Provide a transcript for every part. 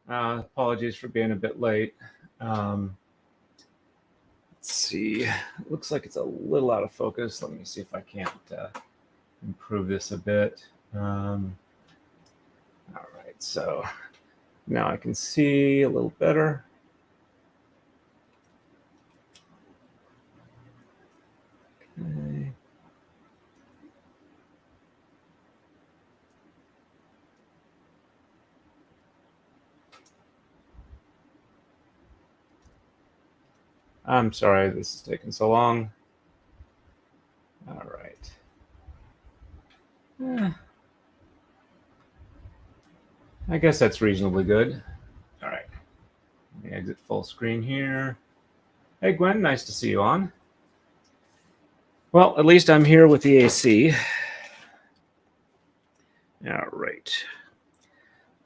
Apologies for being a bit late. Let's see. Looks like it's a little out of focus. Let me see if I can't improve this a bit. All right, so now I can see a little better. Okay. I'm sorry this is taking so long. All right. I guess that's reasonably good. All right. Let me exit full screen here. Hey, Gwen, nice to see you on. Well, at least I'm here with the AC. All right.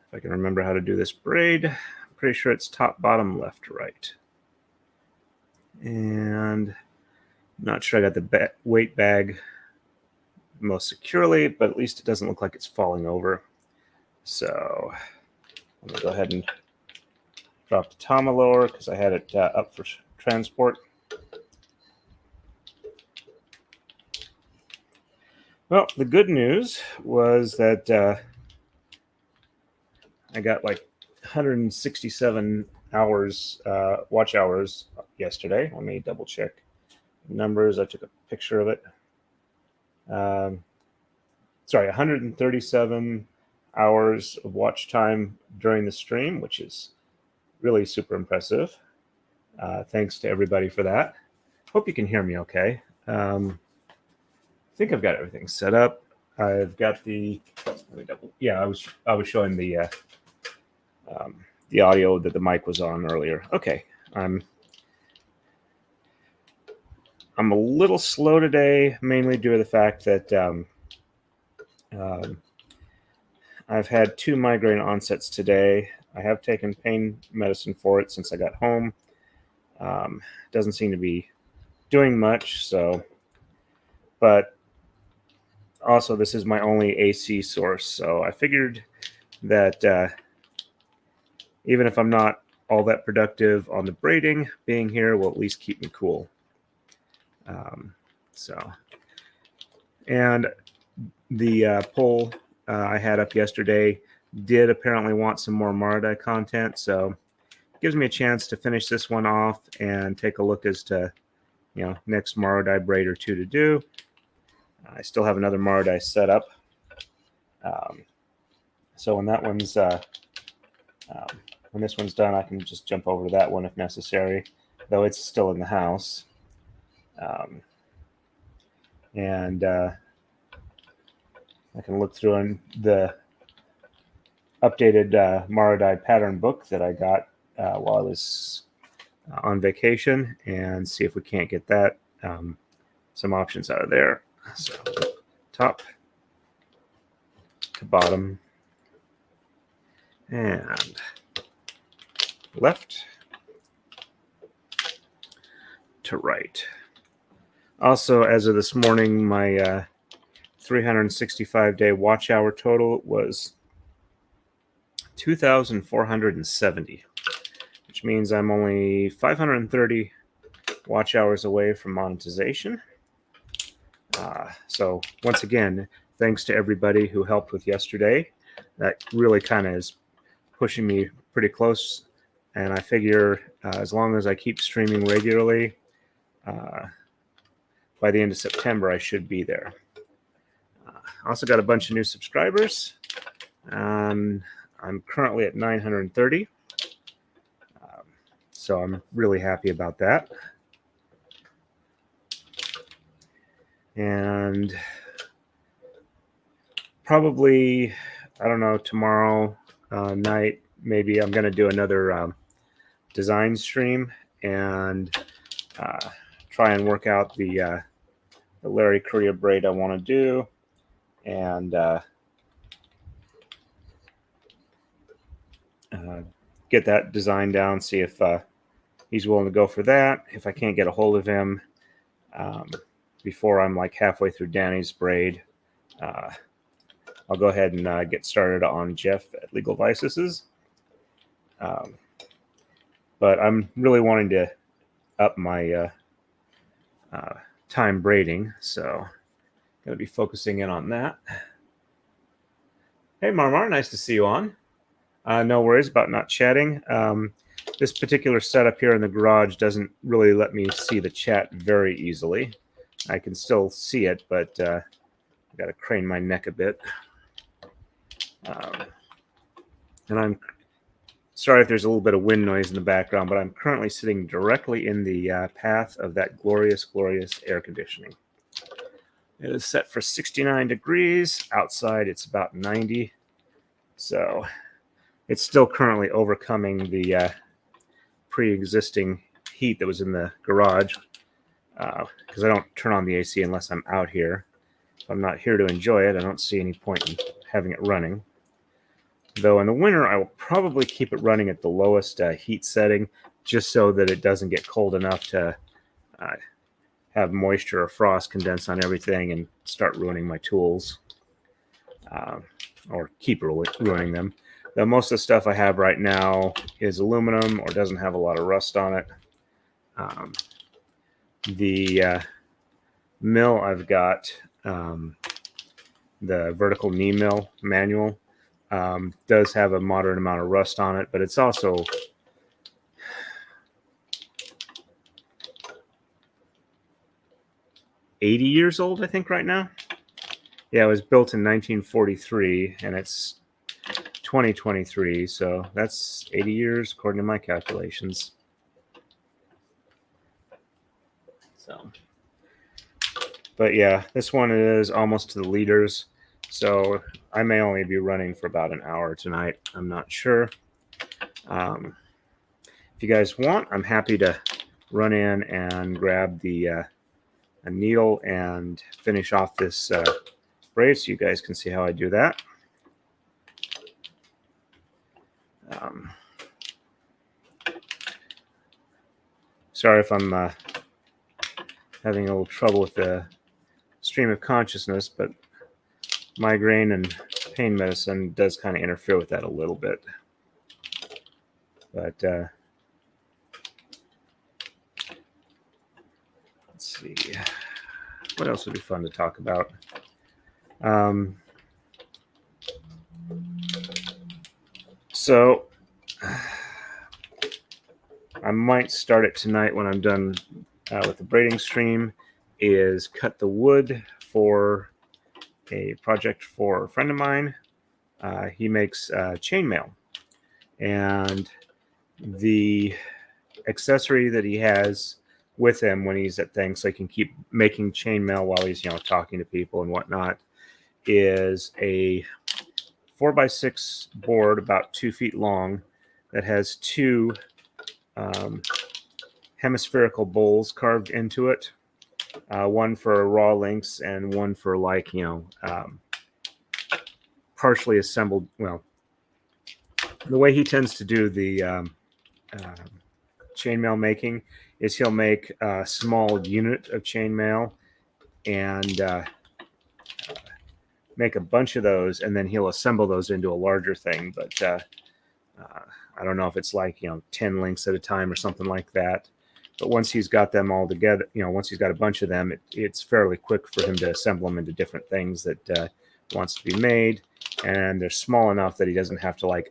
If I can remember how to do this braid, I'm pretty sure it's top, bottom, left, right. And I'm not sure I got the weight bag most securely, but at least it doesn't look like it's falling over. So I'm going to go ahead and drop the tama lower because I had it up for transport. Well, the good news was that I got like 167 hours, watch hours yesterday. Let me double check the numbers. I took a picture of it. Sorry, 137 hours of watch time during the stream, which is really super impressive. Thanks to everybody for that. Hope you can hear me okay. I think I've got everything set up. I've got the, yeah, I was showing the audio that the mic was on earlier. Okay, I'm a little slow today, mainly due to the fact that I've had 2 migraine onsets today. I have taken pain medicine for it since I got home. Doesn't seem to be doing much, so, but also this is my only AC source, so I figured that even if I'm not all that productive on the braiding, being here will at least keep me cool. And the poll I had up yesterday did apparently want some more Marudai content, so it gives me a chance to finish this one off and take a look as to, you know, next Maru-dai braid or 2 to do. I still have another Maru-dai set up. So when that one's when this one's done, I can just jump over to that one if necessary, though it's still in the house. And I can look through the updated Maru-dai pattern book that I got while I was on vacation and see if we can't get that some options out of there. So top to bottom and left to right. Also, as of this morning, my 365-day watch hour total was 2,470, which means I'm only 530 watch hours away from monetization. So once again, thanks to everybody who helped with yesterday. That really kind of is pushing me pretty close, and I figure as long as I keep streaming regularly, by the end of September, I should be there. I also got a bunch of new subscribers. I'm currently at 930, so I'm really happy about that. And probably, I don't know, tomorrow night, maybe I'm going to do another design stream and try and work out the Larry Korea braid I want to do, and get that design down, see if he's willing to go for that. If I can't get a hold of him before I'm like halfway through Danny's braid, I'll go ahead and get started on Jeff at Legal Vices's. But I'm really wanting to up my time braiding, so going to be focusing in on that. Hey, Marmar, nice to see you on. No worries about not chatting. This particular setup here in the garage doesn't really let me see the chat very easily. I can still see it, but I've got to crane my neck a bit. And I'm sorry if there's a little bit of wind noise in the background, but I'm currently sitting directly in the path of that glorious, glorious air conditioning. It is set for 69 degrees. Outside, it's about 90. So it's still currently overcoming the pre-existing heat that was in the garage because I don't turn on the AC unless I'm out here. If I'm not here to enjoy it, I don't see any point in having it running. Though in the winter, I will probably keep it running at the lowest heat setting just so that it doesn't get cold enough to have moisture or frost condense on everything and start ruining my tools or keep ruining them. Though most of the stuff I have right now is aluminum or doesn't have a lot of rust on it. The mill I've got, the vertical knee mill manual, does have a moderate amount of rust on it, but it's also $80 years old, I think, right now. Yeah, it was built in 1943, and it's 2023, so that's 80 years according to my calculations. So, but yeah, this one is almost to the liters, so I may only be running for about an hour tonight. I'm not sure. If you guys want, I'm happy to run in and grab the a needle and finish off this braid so you guys can see how I do that. Sorry if I'm having a little trouble with the stream of consciousness, but migraine and pain medicine does kind of interfere with that a little bit. But let's see, what else would be fun to talk about? So I might start it tonight when I'm done with the braiding stream, is cut the wood for a project for a friend of mine. He makes chainmail, and the accessory that he has with him when he's at things so he can keep making chainmail while he's talking to people and whatnot is a 4x6 board about 2 feet long that has two hemispherical bowls carved into it, one for raw links and one for partially assembled. Well, the way he tends to do the chainmail making is he'll make a small unit of chainmail and make a bunch of those, and then he'll assemble those into a larger thing. But I don't know if it's 10 links at a time or something like that. But once he's got them all together, once he's got a bunch of them, it's fairly quick for him to assemble them into different things that wants to be made. And they're small enough that he doesn't have to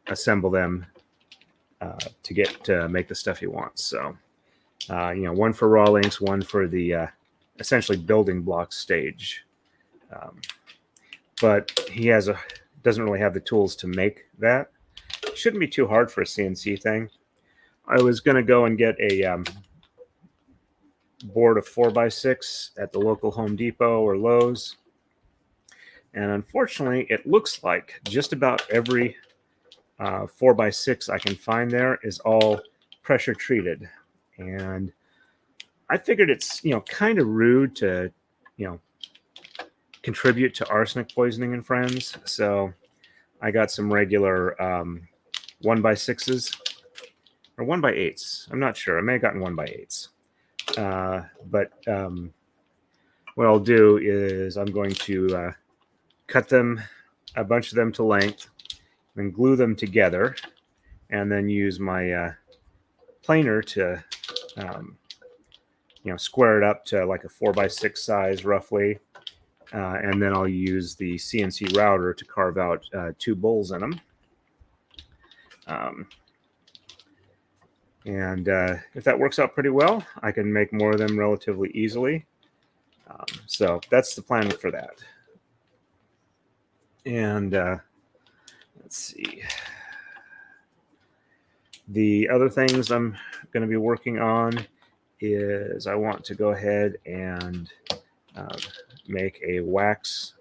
assemble them to get to make the stuff he wants. So, one for raw links, one for the essentially building block stage. But he doesn't really have the tools to make that. It shouldn't be too hard for a CNC thing. I was going to go and get a board of 4x6 at the local Home Depot or Lowe's. And unfortunately, it looks like just about every 4x6 I can find there is all pressure treated. And I figured it's, kind of rude to, contribute to arsenic poisoning in friends. So I got some regular 1x6s or 1x8s. I'm not sure. I may have gotten 1x8s. But what I'll do is I'm going to cut them, a bunch of them to length, then glue them together, and then use my planer to square it up to like a 4x6 size roughly, and then I'll use the CNC router to carve out 2 bowls in them. And if that works out pretty well, I can make more of them relatively easily. So that's the plan for that. And let's see. The other things I'm going to be working on is I want to go ahead and make a wax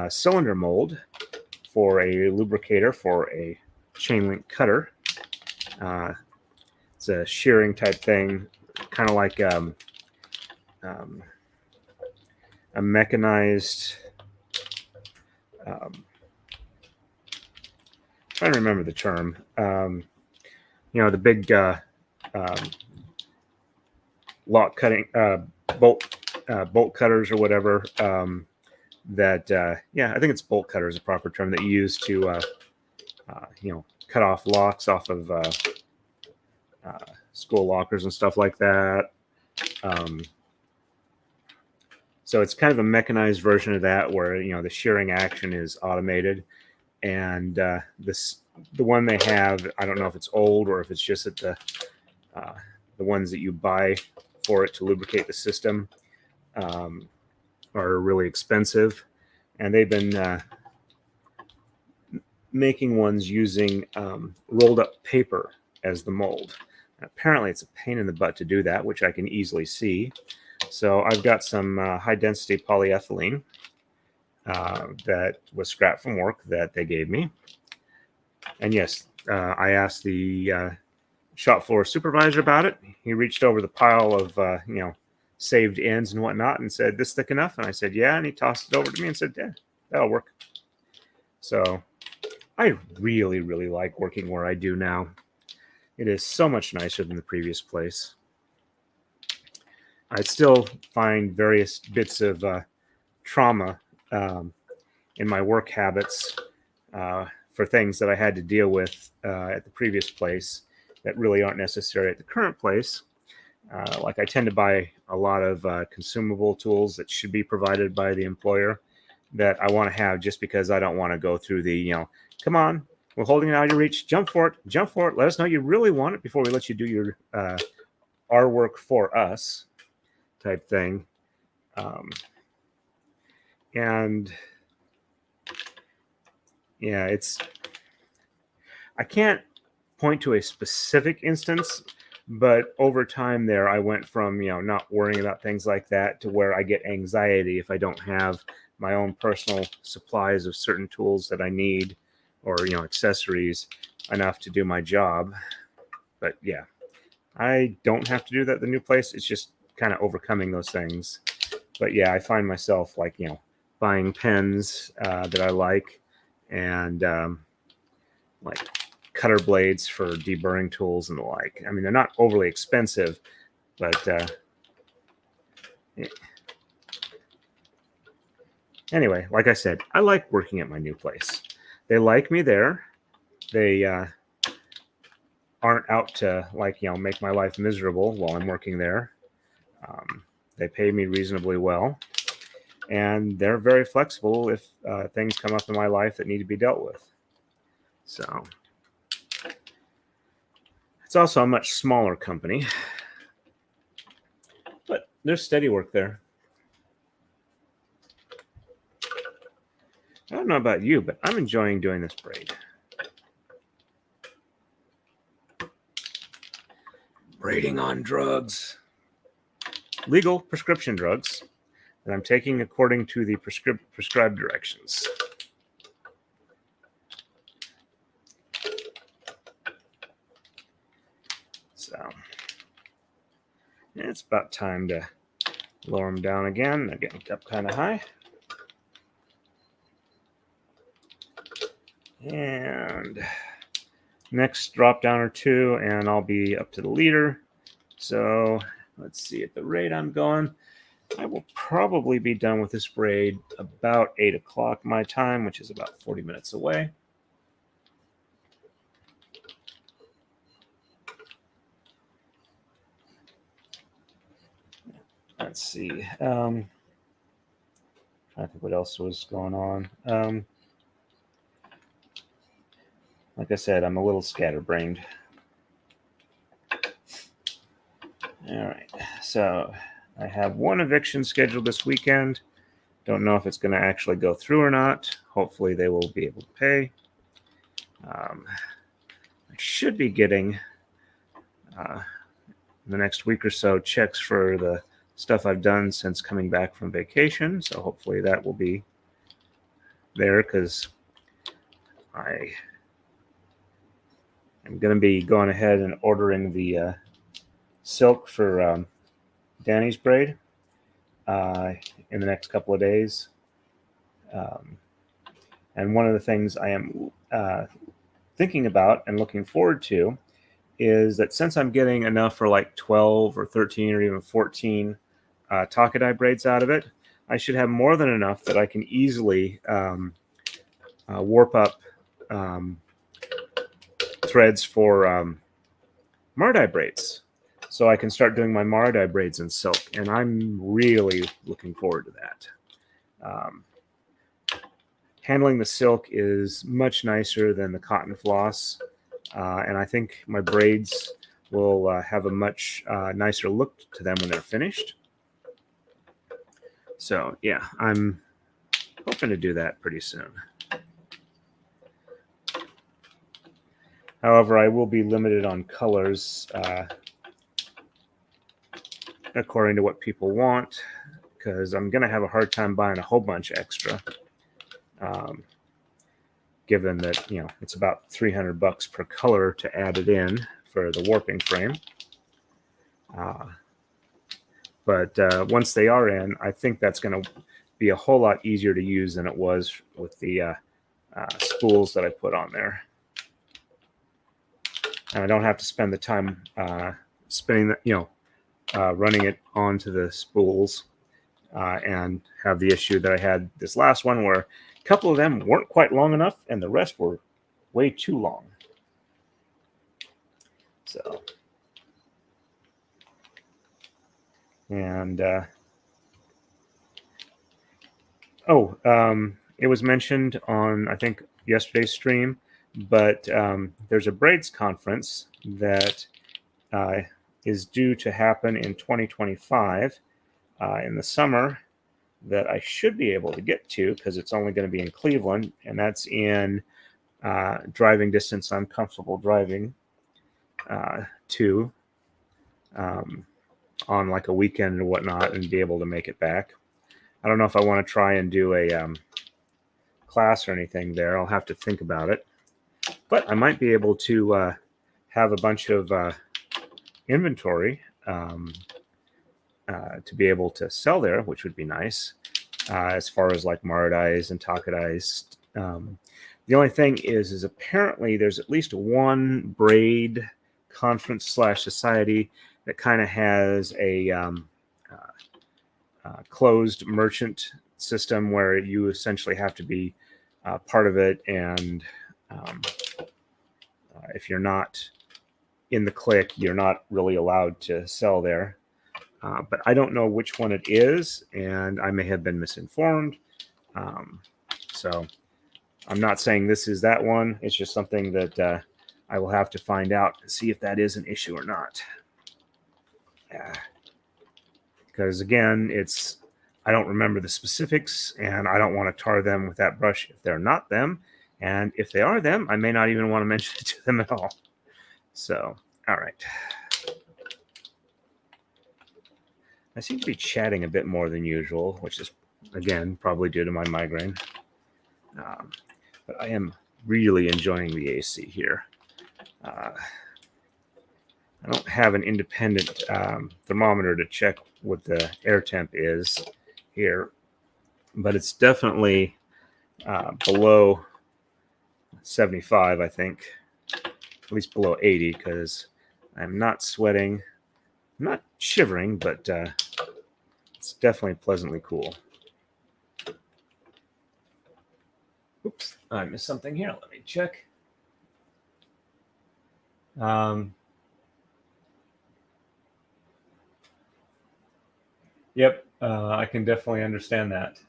cylinder mold for a lubricator for a chain link cutter. It's a shearing type thing, kind of like a mechanized. Trying to remember the term. The big lock cutting bolt cutters or whatever. I think it's bolt cutter is a proper term that you use to cut off locks off of school lockers and stuff like that. So it's kind of a mechanized version of that, where the shearing action is automated. And the one they have, I don't know if it's old or if it's just that the ones that you buy for it to lubricate the system are really expensive. And they've been making ones using rolled up paper as the mold. Apparently it's a pain in the butt to do that, which I can easily see. So I've got some high density polyethylene that was scrap from work that they gave me. And yes, I asked the shop floor supervisor about it. He reached over the pile of saved ends and whatnot and said, "This thick enough?" And I said, "Yeah." And he tossed it over to me and said, "Yeah, that'll work." So I really, really like working where I do now. It is so much nicer than the previous place. I still find various bits of trauma in my work habits for things that I had to deal with at the previous place that really aren't necessary at the current place. Like I tend to buy a lot of consumable tools that should be provided by the employer that I want to have just because I don't want to go through the, come on, we're holding it out of your reach, jump for it, let us know you really want it before we let you do your our work for us type thing. And yeah, I can't point to a specific instance, but over time there, I went from, not worrying about things like that to where I get anxiety if I don't have my own personal supplies of certain tools that I need, or, accessories enough to do my job. But yeah, I don't have to do that at the new place. It's just kind of overcoming those things. But yeah, I find myself like, buying pens that I like, and like cutter blades for deburring tools and the like. I mean, they're not overly expensive, but anyway, like I said, I like working at my new place. They like me there. They aren't out to make my life miserable while I'm working there. They pay me reasonably well, and they're very flexible if things come up in my life that need to be dealt with. So it's also a much smaller company, but there's steady work there. I don't know about you, but I'm enjoying doing this braid. Braiding on drugs. Legal prescription drugs that I'm taking according to the prescribed directions. So it's about time to lower them down again. They're getting up kind of high. And next drop down or two, and I'll be up to the leader. So let's see, at the rate I'm going, I will probably be done with this braid about 8 o'clock my time, which is about 40 minutes away. let's see. I think what else was going on. Like I said, I'm a little scatterbrained. All right, so I have one eviction scheduled this weekend. Don't know if it's going to actually go through or not. Hopefully they will be able to pay. I should be getting, in the next week or so, checks for the stuff I've done since coming back from vacation. So hopefully that will be there, because I am going to be going ahead and ordering the silk for Danny's braid in the next couple of days. And one of the things I am thinking about and looking forward to is that since I'm getting enough for like 12 or 13 or even 14 takadai braids out of it, I should have more than enough that I can easily warp up threads for Maru-dai braids. So I can start doing my Maru-dai braids in silk, and I'm really looking forward to that. Handling the silk is much nicer than the cotton floss, and I think my braids will have a much nicer look to them when they're finished. So yeah, I'm hoping to do that pretty soon. However, I will be limited on colors according to what people want, because I'm going to have a hard time buying a whole bunch extra, given that, you know, it's about $300 per color to add it in for the warping frame. But once they are in, I think that's going to be a whole lot easier to use than it was with the spools that I put on there. And I don't have to spend the time spinning, running it onto the spools and have the issue that I had this last one, where a couple of them weren't quite long enough and the rest were way too long. So, and it was mentioned on, I think, yesterday's stream, but there's a braids conference that is due to happen in 2025 in the summer that I should be able to get to, because it's only going to be in Cleveland, and that's in driving distance I'm comfortable driving to on like a weekend or whatnot, and be able to make it back. I don't know if I want to try and do a class or anything there. I'll have to think about it. But I might be able to have a bunch of inventory to be able to sell there, which would be nice, as far as like Marudais and takadais. The only thing is apparently there's at least one braid conference / society that kind of has a closed merchant system where you essentially have to be part of it, and if you're not in the clique, you're not really allowed to sell there. But I don't know which one it is, and I may have been misinformed. So I'm not saying this is that one. It's just something that I will have to find out and see if that is an issue or not. Because again, I don't remember the specifics, and I don't want to tar them with that brush if they're not them. And if they are them, I may not even want to mention it to them at all. So, all right. I seem to be chatting a bit more than usual, which is, again, probably due to my migraine. But I am really enjoying the AC here. I don't have an independent thermometer to check what the air temp is here, but it's definitely below 75, I think, at least below 80, because I'm not sweating. I'm not shivering, but it's definitely pleasantly cool. Oops, I missed something here. Let me check. Yep, I can definitely understand that.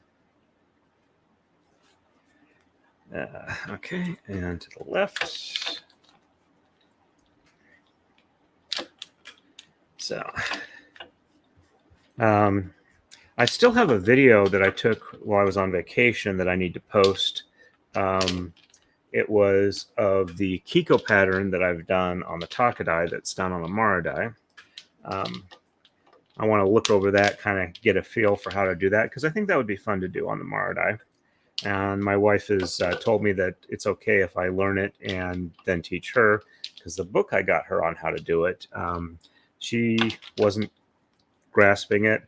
Okay, and to the left. So, I still have a video that I took while I was on vacation that I need to post. It was of the Kiko pattern that I've done on the takadai that's done on the Marudai. I want to look over that, kind of get a feel for how to do that, because I think that would be fun to do on the Marudai. And my wife has told me that it's okay if I learn it and then teach her, because the book I got her on how to do it, she wasn't grasping it,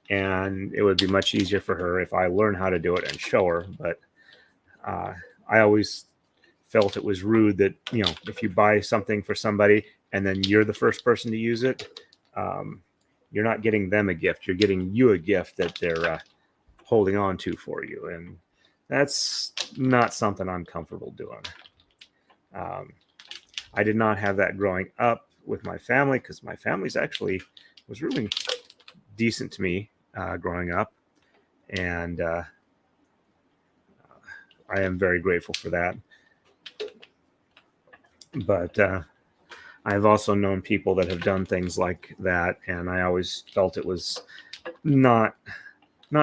and it would be much easier for her if I learn how to do it and show her. But I always felt it was rude that, you know, if you buy something for somebody and then you're the first person to use it, you're not getting them a gift. You're getting you a gift that they're holding on to for you. And that's not something I'm comfortable doing. I did not have that growing up with my family, because my family's actually was really decent to me growing up. And I am very grateful for that. But I've also known people that have done things like that, and I always felt it was not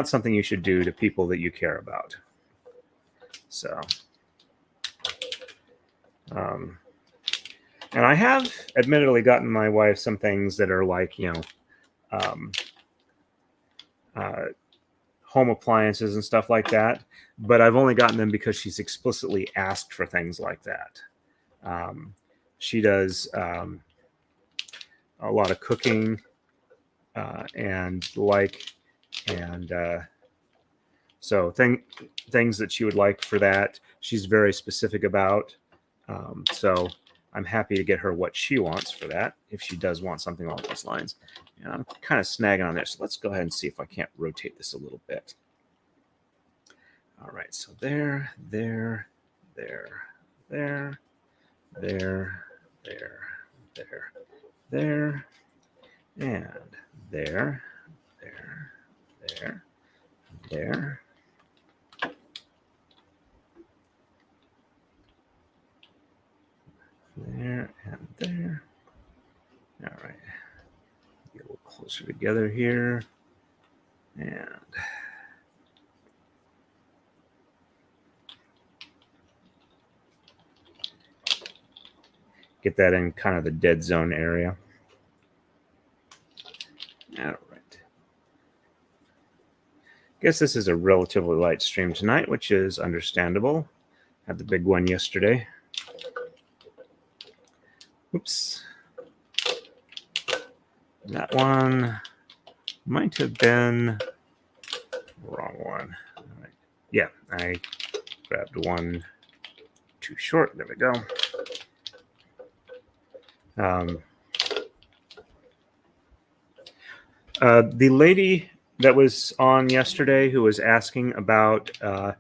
something you should do to people that you care about. So, and I have admittedly gotten my wife some things that are like, you know, home appliances and stuff like that, but I've only gotten them because she's explicitly asked for things like that. She does a lot of cooking and so things that she would like for that, she's very specific about. So I'm happy to get her what she wants for that, if she does want something along those lines. And I'm kind of snagging on there, so let's go ahead and see if I can't rotate this a little bit. All right, so there, there, there, there, there, there, there, there, and there, there, there, there. There and there. All right. Get a little closer together here. And get that in kind of the dead zone area. All right. Guess this is a relatively light stream tonight, which is understandable. Had the big one yesterday. Oops. That one might have been the wrong one. All right. Yeah, I grabbed one too short. There we go. The lady that was on yesterday who was asking about a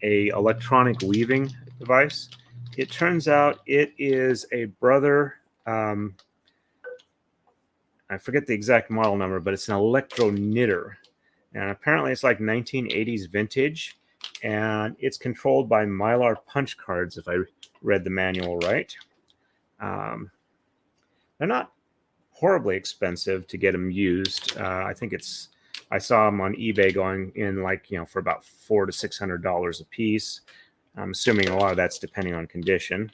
electronic weaving device, it turns out it is a Brother. I forget the exact model number, but it's an electro knitter, and apparently it's like 1980s vintage, and it's controlled by Mylar punch cards, if I read the manual right. They're not horribly expensive to get them used. I think I saw them on eBay going in like, you know, for about $400 to $600 a piece. I'm assuming a lot of that's depending on condition.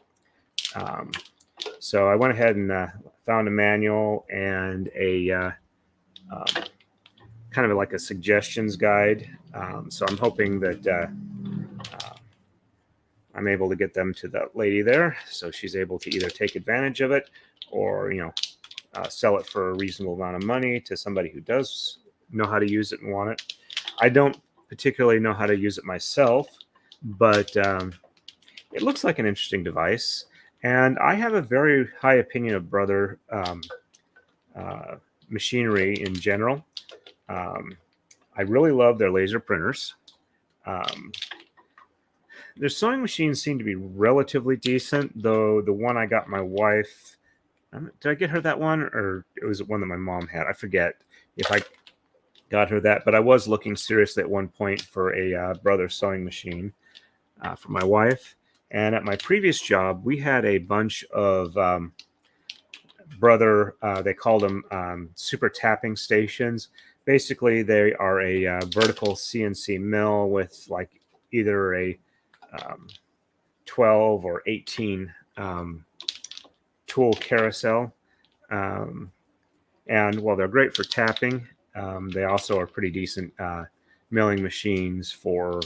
So I went ahead and found a manual and a kind of like a suggestions guide. So I'm hoping that I'm able to get them to that lady there, so she's able to either take advantage of it or, you know, sell it for a reasonable amount of money to somebody who does know how to use it and want it. I don't particularly know how to use it myself, but it looks like an interesting device. And I have a very high opinion of Brother machinery in general. I really love their laser printers. Their sewing machines seem to be relatively decent, though the one I got my wife, did I get her that one, or it was one that my mom had? I forget. If I got her that. But I was looking seriously at one point for a brother sewing machine for my wife. And at my previous job, we had a bunch of brother, they called them super tapping stations. Basically, they are a vertical CNC mill with like either a 12 or 18 tool carousel. And while they're great for tapping, they also are pretty decent milling machines for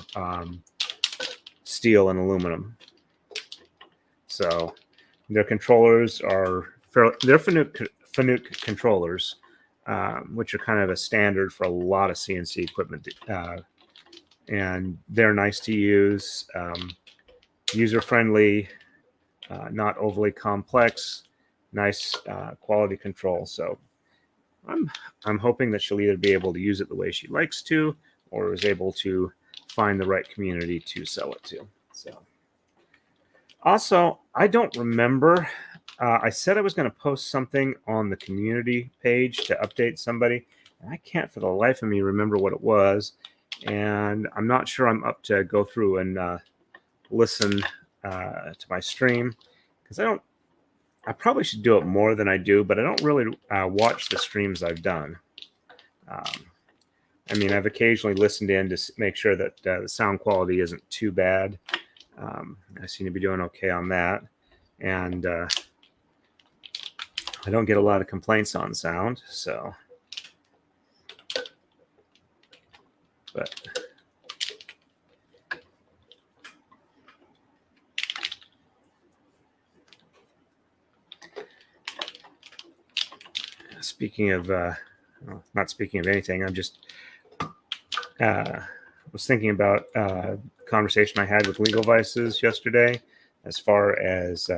steel and aluminum. So their controllers are they're Fanuc controllers, which are kind of a standard for a lot of CNC equipment, and they're nice to use, user-friendly, not overly complex, nice quality control. So I'm hoping that she'll either be able to use it the way she likes to, or is able to find the right community to sell it to. So, also, I don't remember. I said I was going to post something on the community page to update somebody, and I can't for the life of me remember what it was. And I'm not sure I'm up to go through and listen to my stream, because I probably should do it more than I do, but I don't really watch the streams I've done. I mean, I've occasionally listened in to make sure that the sound quality isn't too bad. I seem to be doing okay on that. And I don't get a lot of complaints on sound, so. But speaking of, well, not speaking of anything, I'm just was thinking about a conversation I had with Legal Vices yesterday, as far as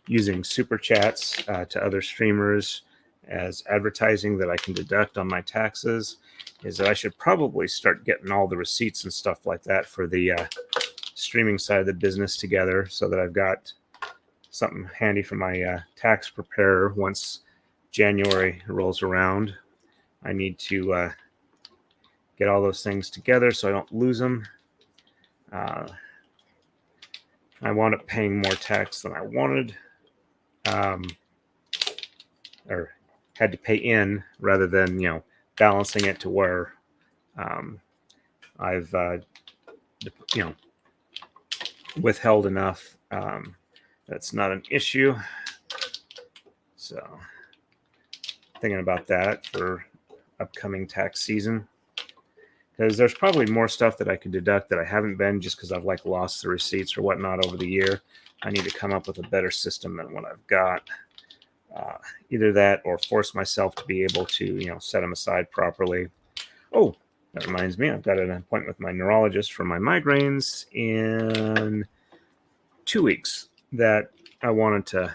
using super chats to other streamers as advertising that I can deduct on my taxes. Is that I should probably start getting all the receipts and stuff like that for the streaming side of the business together, so that I've got something handy for my tax preparer once January rolls around. I need to get all those things together so I don't lose them. I wound up paying more tax than I wanted, or had to pay in rather than, balancing it to where I've, withheld enough. That's not an issue. So thinking about that for upcoming tax season, because there's probably more stuff that I could deduct that I haven't been, just because I've lost the receipts or whatnot over the year. I need to come up with a better system than what I've got. Either that or force myself to be able to, set them aside properly. Oh, that reminds me, I've got an appointment with my neurologist for my migraines in 2 weeks that I wanted to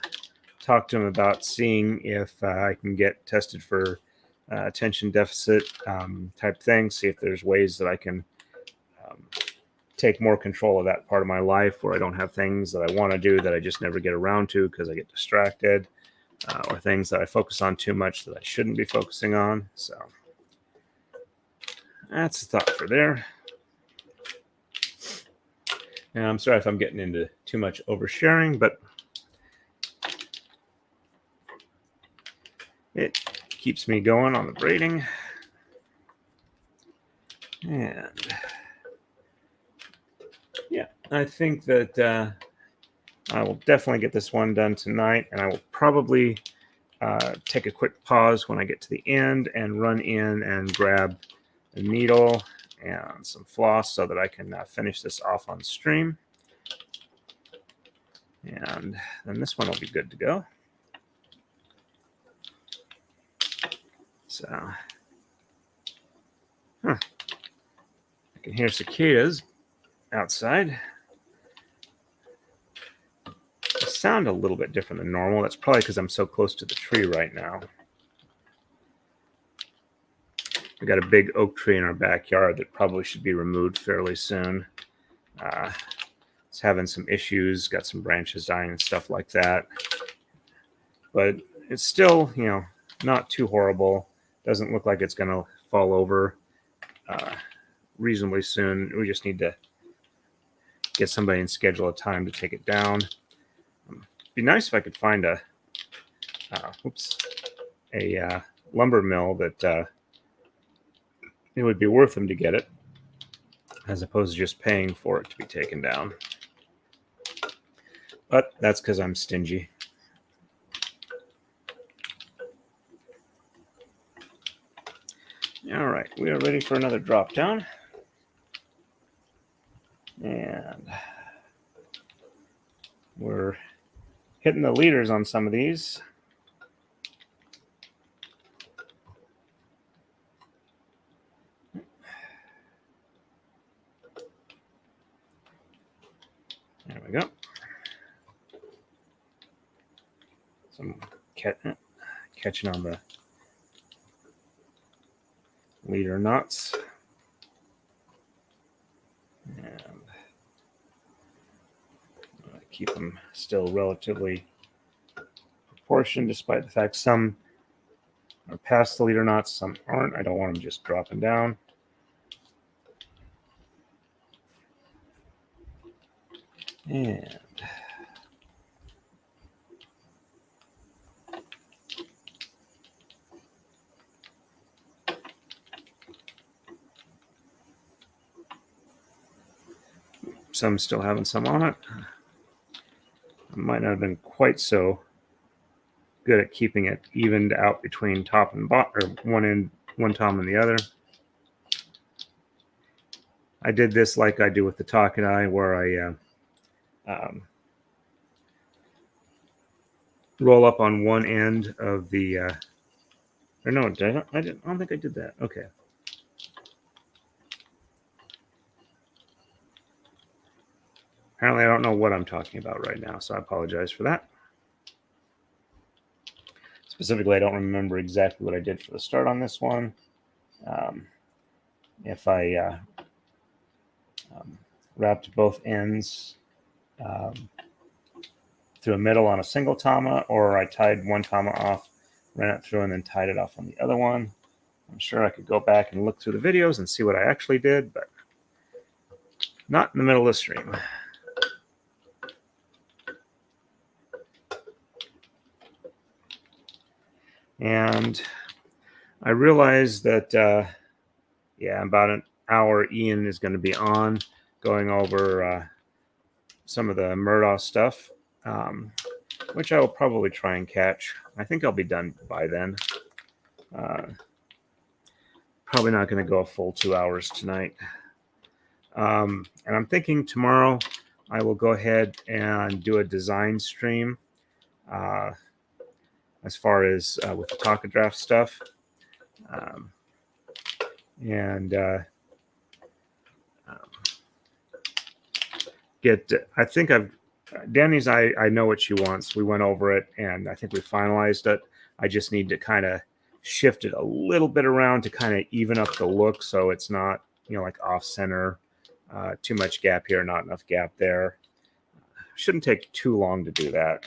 talk to him about, seeing if I can get tested for attention deficit type thing, see if there's ways that I can take more control of that part of my life, where I don't have things that I want to do that I just never get around to because I get distracted, or things that I focus on too much that I shouldn't be focusing on. So that's a thought for there. And I'm sorry if I'm getting into too much oversharing, but it keeps me going on the braiding. And yeah, I think that I will definitely get this one done tonight, and I will probably take a quick pause when I get to the end and run in and grab a needle and some floss so that I can finish this off on stream. And then this one will be good to go. So, I can hear cicadas outside. They sound a little bit different than normal. That's probably because I'm so close to the tree right now. We got a big oak tree in our backyard that probably should be removed fairly soon. It's having some issues, got some branches dying and stuff like that. But it's still, not too horrible. Doesn't look like it's going to fall over reasonably soon. We just need to get somebody and schedule a time to take it down. It'd be nice if I could find a lumber mill that it would be worth them to get it, as opposed to just paying for it to be taken down. But that's because I'm stingy. All right, we are ready for another drop down. And we're hitting the leaders on some of these. There we go. Some catching on the leader knots. And keep them still relatively proportioned, despite the fact some are past the leader knots, some aren't. I don't want them just dropping down. And some still having some on it. I might not have been quite so good at keeping it evened out between top and bottom, or one tom and the other. I did this like I do with the takadai, where I roll up on one end of the. Or no, I don't think I did that. Okay. Apparently, I don't know what I'm talking about right now, so I apologize for that. Specifically, I don't remember exactly what I did for the start on this one. If I wrapped both ends through a middle on a single tama, or I tied one tama off, ran it through, and then tied it off on the other one. I'm sure I could go back and look through the videos and see what I actually did, but not in the middle of the stream. And I realized that, about an hour Ian is going to be on, going over some of the Murdoch stuff, which I will probably try and catch. I think I'll be done by then. Probably not going to go a full 2 hours tonight. And I'm thinking tomorrow I will go ahead and do a design stream as far as with the Takadraft stuff. I think Danny's, I know what she wants. We went over it, and I think we finalized it. I just need to kind of shift it a little bit around to kind of even up the look, so it's not, like off center, too much gap here, not enough gap there. Shouldn't take too long to do that.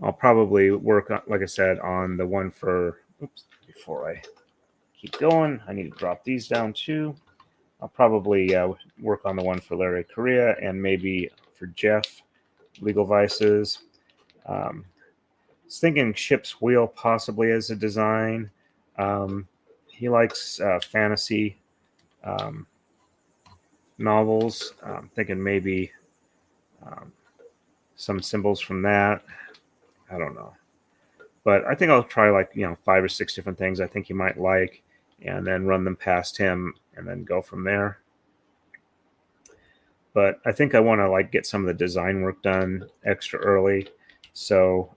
I'll probably work on, like I said, on the one for, before I keep going, I need to drop these down too. I'll probably work on the one for Larry Correa and maybe for Jeff, Legal Vices. I was thinking Ship's Wheel possibly as a design. He likes fantasy novels. I'm thinking maybe some symbols from that. I don't know. But I think I'll try 5 or 6 different things I think he might like, and then run them past him and then go from there. But I think I want to get some of the design work done extra early, so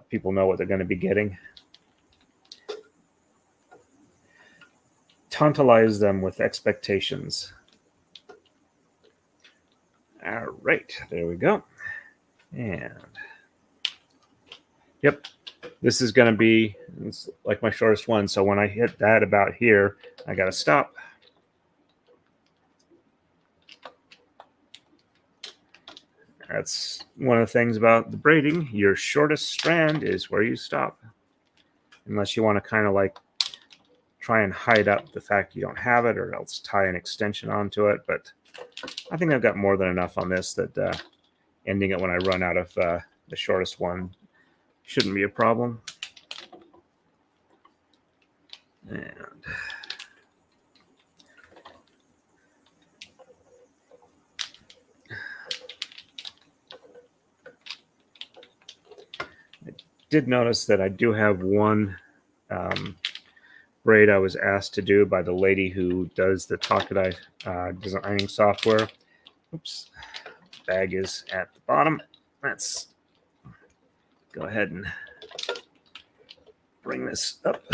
people know what they're going to be getting. Tantalize them with expectations. All right, there we go. And yep, this is going to be like my shortest one. So when I hit that about here, I got to stop. That's one of the things about the braiding. Your shortest strand is where you stop. Unless you want to kind of like try and hide up the fact you don't have it, or else tie an extension onto it. But I think I've got more than enough on this that ending it when I run out of the shortest one shouldn't be a problem. And I did notice that I do have one braid I was asked to do by the lady who does the takadai designing software. Oops, bag is at the bottom. Let's go ahead and bring this up.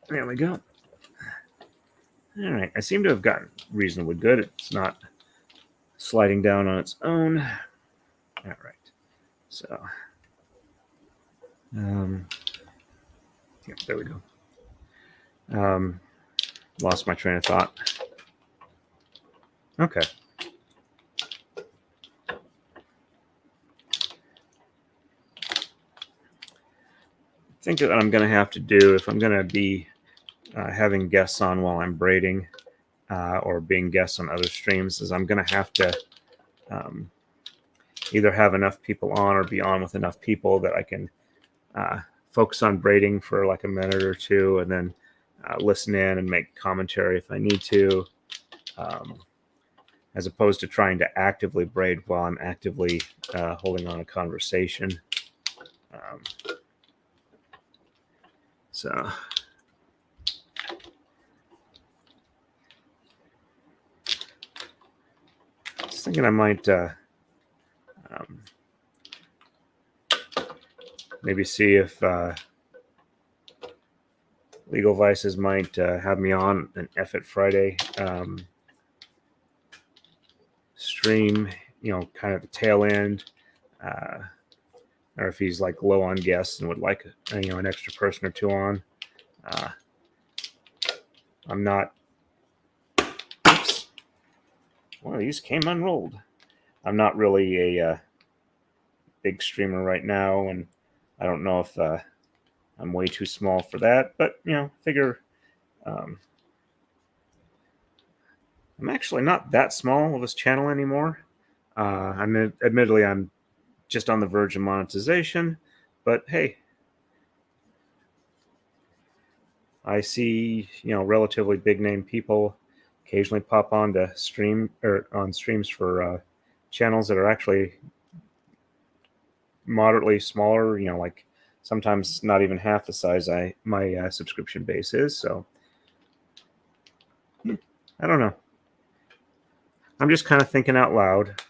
There we go. All right, I seem to have gotten reasonably good. It's not sliding down on its own. All right, so yeah, there we go. Lost my train of thought. Okay. I think that I'm going to have to do, if I'm going to be having guests on while I'm braiding or being guests on other streams, is I'm going to have to either have enough people on or be on with enough people that I can focus on braiding for like a minute or two and then listen in and make commentary if I need to, as opposed to trying to actively braid while I'm actively holding on a conversation. So I was thinking I might maybe see if Legal Vices might have me on an F It Friday stream, you know, kind of the tail end, or if he's like low on guests and would like you know, an extra person or two on. I'm not. Oops, one of these came unrolled. I'm not really a big streamer right now, and I don't know if I'm way too small for that. But you know, figure I'm actually not that small of this channel anymore. Admittedly, I'm just on the verge of monetization, but hey, I see, you know, relatively big name people occasionally pop on to stream or on streams for channels that are actually moderately smaller, you know, like sometimes not even half the size my subscription base is. So I don't know. I'm just kind of thinking out loud.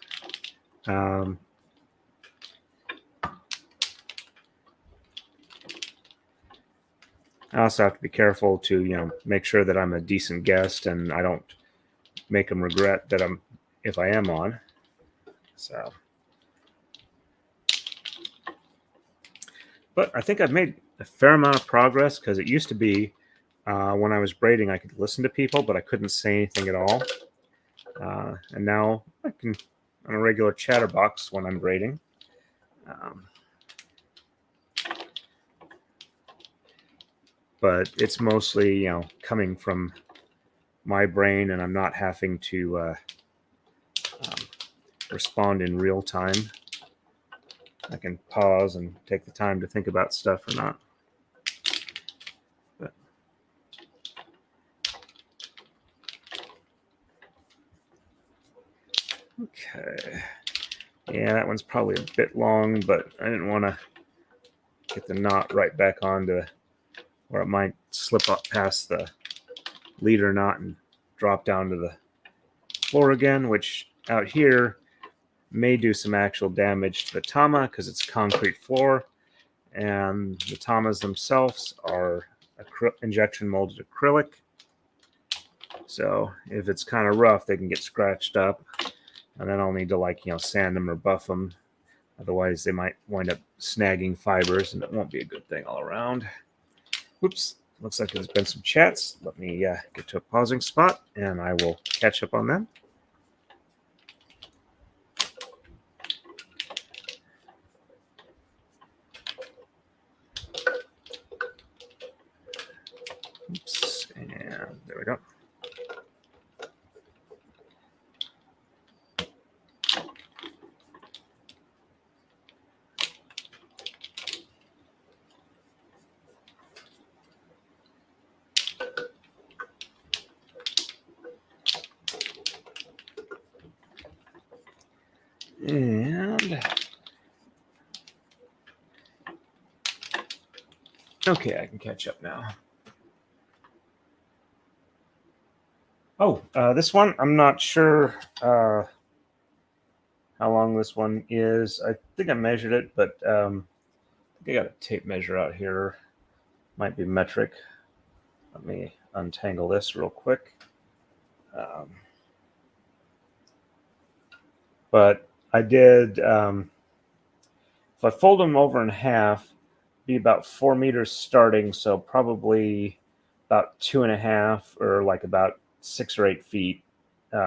I also have to be careful to, you know, make sure that I'm a decent guest and I don't make them regret that if I am on. So, but I think I've made a fair amount of progress, because it used to be when I was braiding, I could listen to people, but I couldn't say anything at all. And now I can, on a regular chatterbox when I'm braiding. But it's mostly, you know, coming from my brain, and I'm not having to respond in real time. I can pause and take the time to think about stuff or not. But okay. Yeah, that one's probably a bit long, but I didn't want to get the knot right back onto where it might slip up past the leader knot and drop down to the floor again, which out here may do some actual damage to the tama because it's concrete floor, and the tamas themselves are injection molded acrylic. So if it's kind of rough, they can get scratched up, and then I'll need to, like, you know, sand them or buff them. Otherwise, they might wind up snagging fibers, and it won't be a good thing all around. Whoops. Looks like there's been some chats. Let me get to a pausing spot, and I will catch up on them. Oops, and there we go. And okay, I can catch up now. Oh, this one, I'm not sure how long this one is. I think I measured it, but I think I got a tape measure out here. Might be metric. Let me untangle this real quick. But I did, if I fold them over in half, be about 4 meters starting, so probably about 2.5 or like about 6 or 8 feet,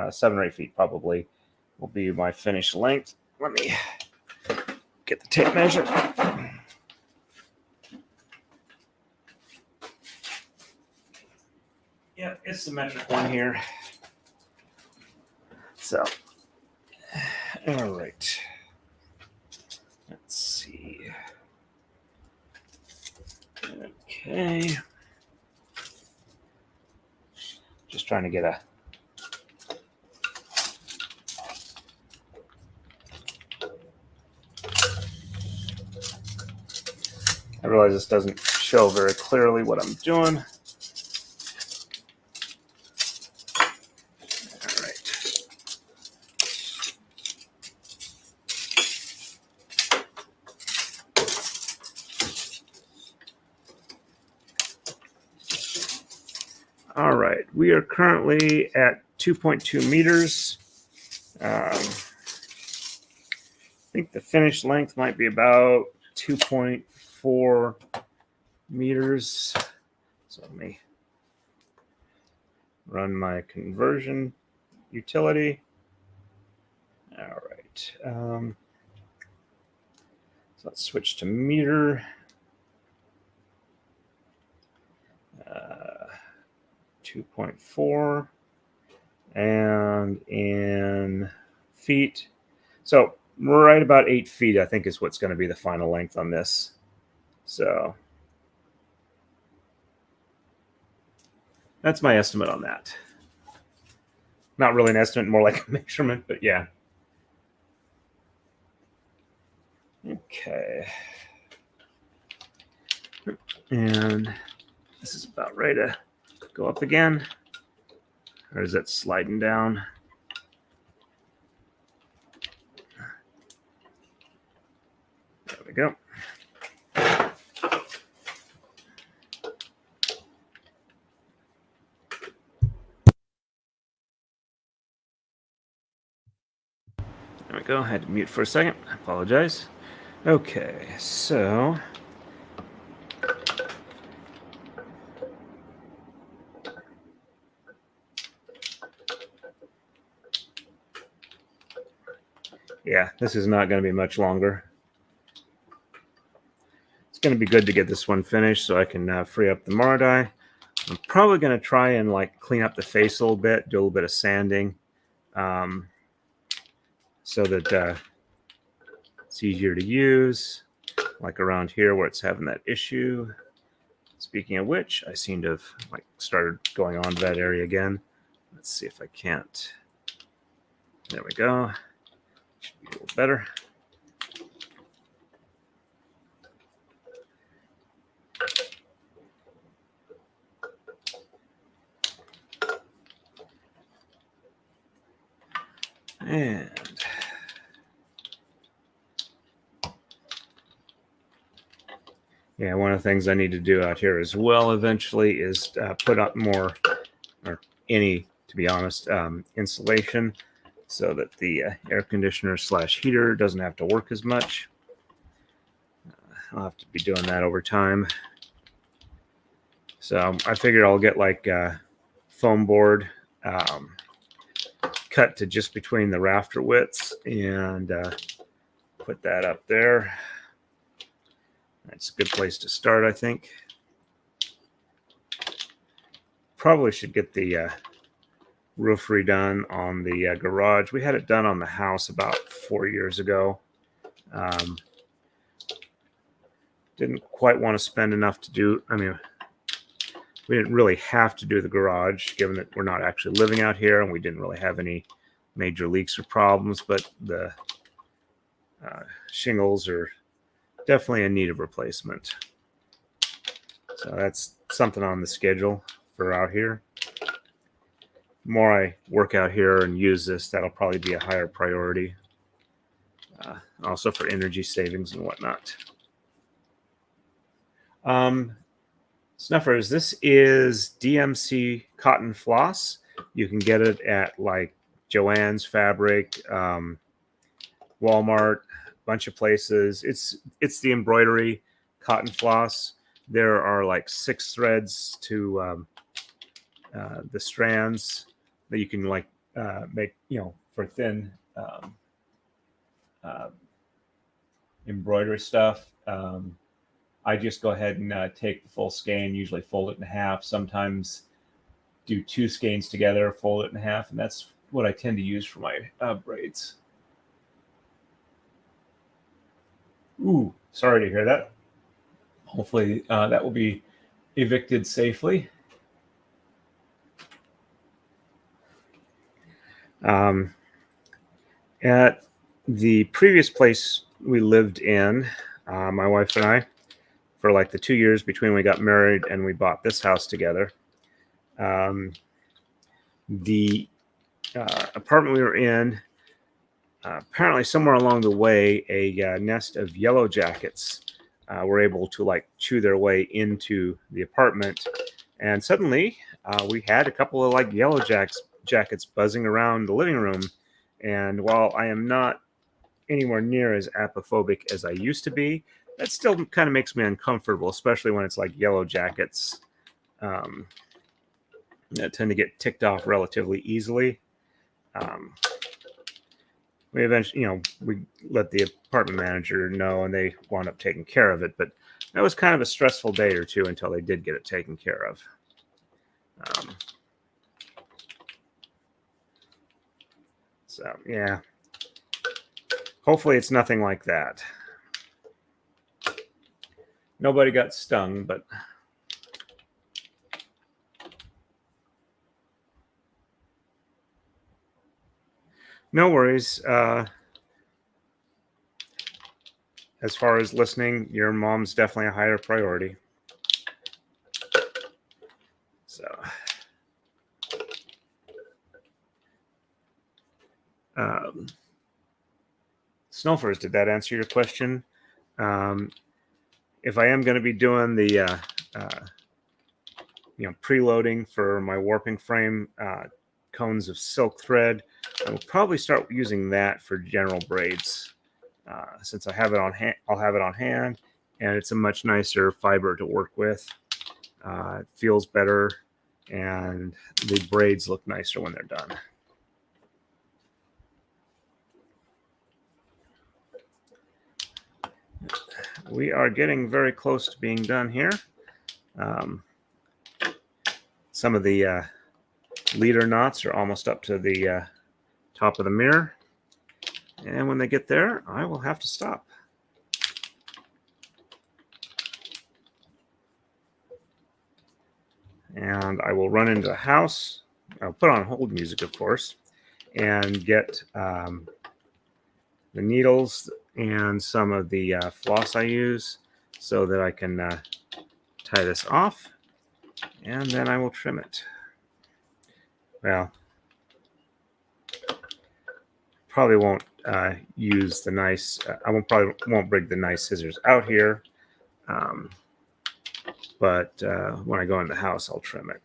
7 or 8 feet probably will be my finished length. Let me get the tape measure. Yeah, it's the metric one here. So, all right. Let's see. Okay. Just trying to get a I realize this doesn't show very clearly what I'm doing. All right. All right. We are currently at 2.2 meters. I think the finished length might be about 2.4 meters. So let me run my conversion utility. All right. So let's switch to meter. 2.4 and in feet. So right about 8 feet, I think, is what's going to be the final length on this. So that's my estimate on that. Not really an estimate, more like a measurement, but yeah. Okay. And this is about ready to go up again. Or is it sliding down? There we go. There we go. I had to mute for a second. I apologize. Okay, so yeah, this is not going to be much longer. It's going to be good to get this one finished so I can free up the Marudai. I'm probably going to try and like clean up the face a little bit, do a little bit of sanding, so that it's easier to use, like around here where it's having that issue. Speaking of which, I seem to have like started going on to that area again. Let's see if I can't. There we go. Should be a little better. And yeah, one of the things I need to do out here as well eventually is put up more, or any, to be honest, insulation so that the air conditioner / heater doesn't have to work as much. I'll have to be doing that over time. So I figure I'll get like foam board cut to just between the rafter widths and put that up there. That's a good place to start, I think. probably should get the roof redone on the garage. We had it done on the house about 4 years ago. Didn't quite want to spend enough to do. I mean, we didn't really have to do the garage, given that we're not actually living out here, and we didn't really have any major leaks or problems. But the shingles are definitely in need of replacement. So that's something on the schedule for out here. The more I work out here and use this, that'll probably be a higher priority. Also for energy savings and whatnot. Snuffers, this is DMC cotton floss. You can get it at like Joann's Fabric, Walmart, a bunch of places. It's the embroidery cotton floss. There are like 6 threads to the strands that you can like make, for thin embroidery stuff. I just go ahead and take the full skein, usually fold it in half, sometimes do 2 skeins together, fold it in half, and that's what I tend to use for my braids. Ooh, sorry to hear that. Hopefully that will be evicted safely. At the previous place we lived in, my wife and I, for like the 2 years between we got married and we bought this house together, the apartment we were in, apparently somewhere along the way, a nest of yellow jackets were able to like chew their way into the apartment, and suddenly we had a couple of like yellow jackets buzzing around the living room. And while I am not anywhere near as apophobic as I used to be, that still kind of makes me uncomfortable, especially when it's like yellow jackets that tend to get ticked off relatively easily. We eventually, we let the apartment manager know, and they wound up taking care of it. But that was kind of a stressful day or two until they did get it taken care of. So, yeah. Hopefully it's nothing like that. Nobody got stung, but... No worries. As far as listening, your mom's definitely a higher priority. So... Snowfers, did that answer your question? If I am going to be doing the preloading for my warping frame cones of silk thread, I will probably start using that for general braids. Since I have it on hand, I'll have it on hand, and it's a much nicer fiber to work with. It feels better, and the braids look nicer when they're done. We are getting very close to being done here. Some of the leader knots are almost up to the top of the mirror. And when they get there, I will have to stop. And I will run into the house. I'll put on hold music, of course, and get the needles and some of the floss I use so that I can tie this off, and then I will trim it. Well, probably won't use the nice, I won't bring the nice scissors out here, but when I go in the house, I'll trim it.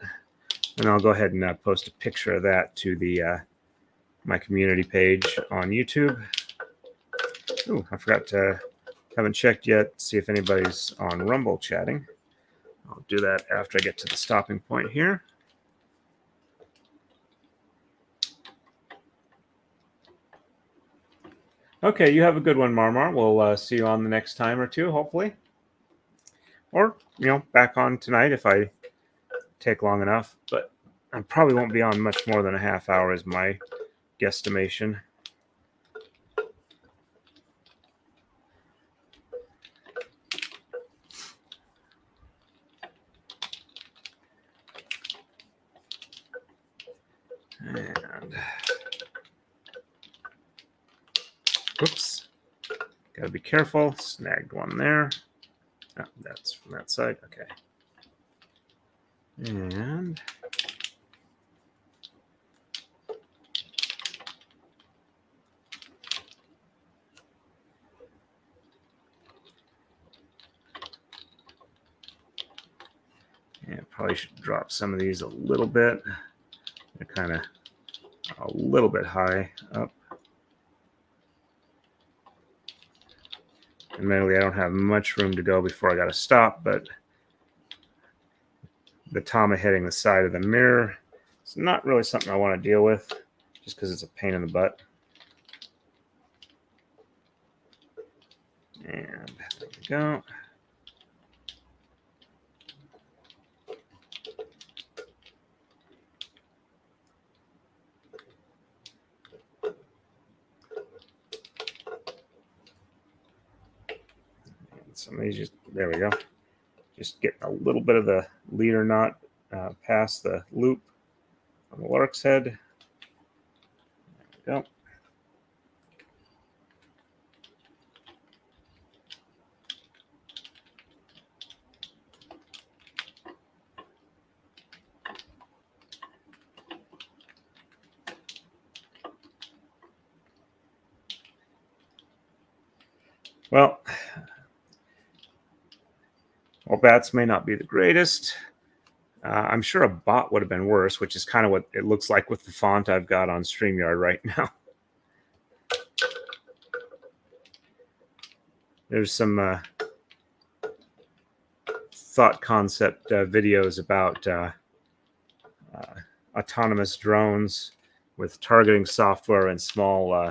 And I'll go ahead and post a picture of that to the my community page on YouTube. Ooh, I forgot to, haven't checked yet, see if anybody's on Rumble chatting. I'll do that after I get to the stopping point here. Okay, you have a good one, Marmar. We'll see you on the next time or two, hopefully. Or, back on tonight if I take long enough, but I probably won't be on much more than a half hour is my guesstimation. And oops, gotta be careful. Snagged one there. Oh, that's from that side. Okay. And yeah, probably should drop some of these a little bit. They're kind of a little bit high up. Admittedly, I don't have much room to go before I got to stop, but the tama hitting the side of the mirror is not really something I want to deal with, just because it's a pain in the butt. And there we go. Some of these just, there we go. Just getting a little bit of the leader knot past the loop on the lark's head. There we go. Well, bats may not be the greatest. I'm sure a bot would have been worse, which is kind of what it looks like with the font I've got on StreamYard right now. There's some thought concept videos about autonomous drones with targeting software and small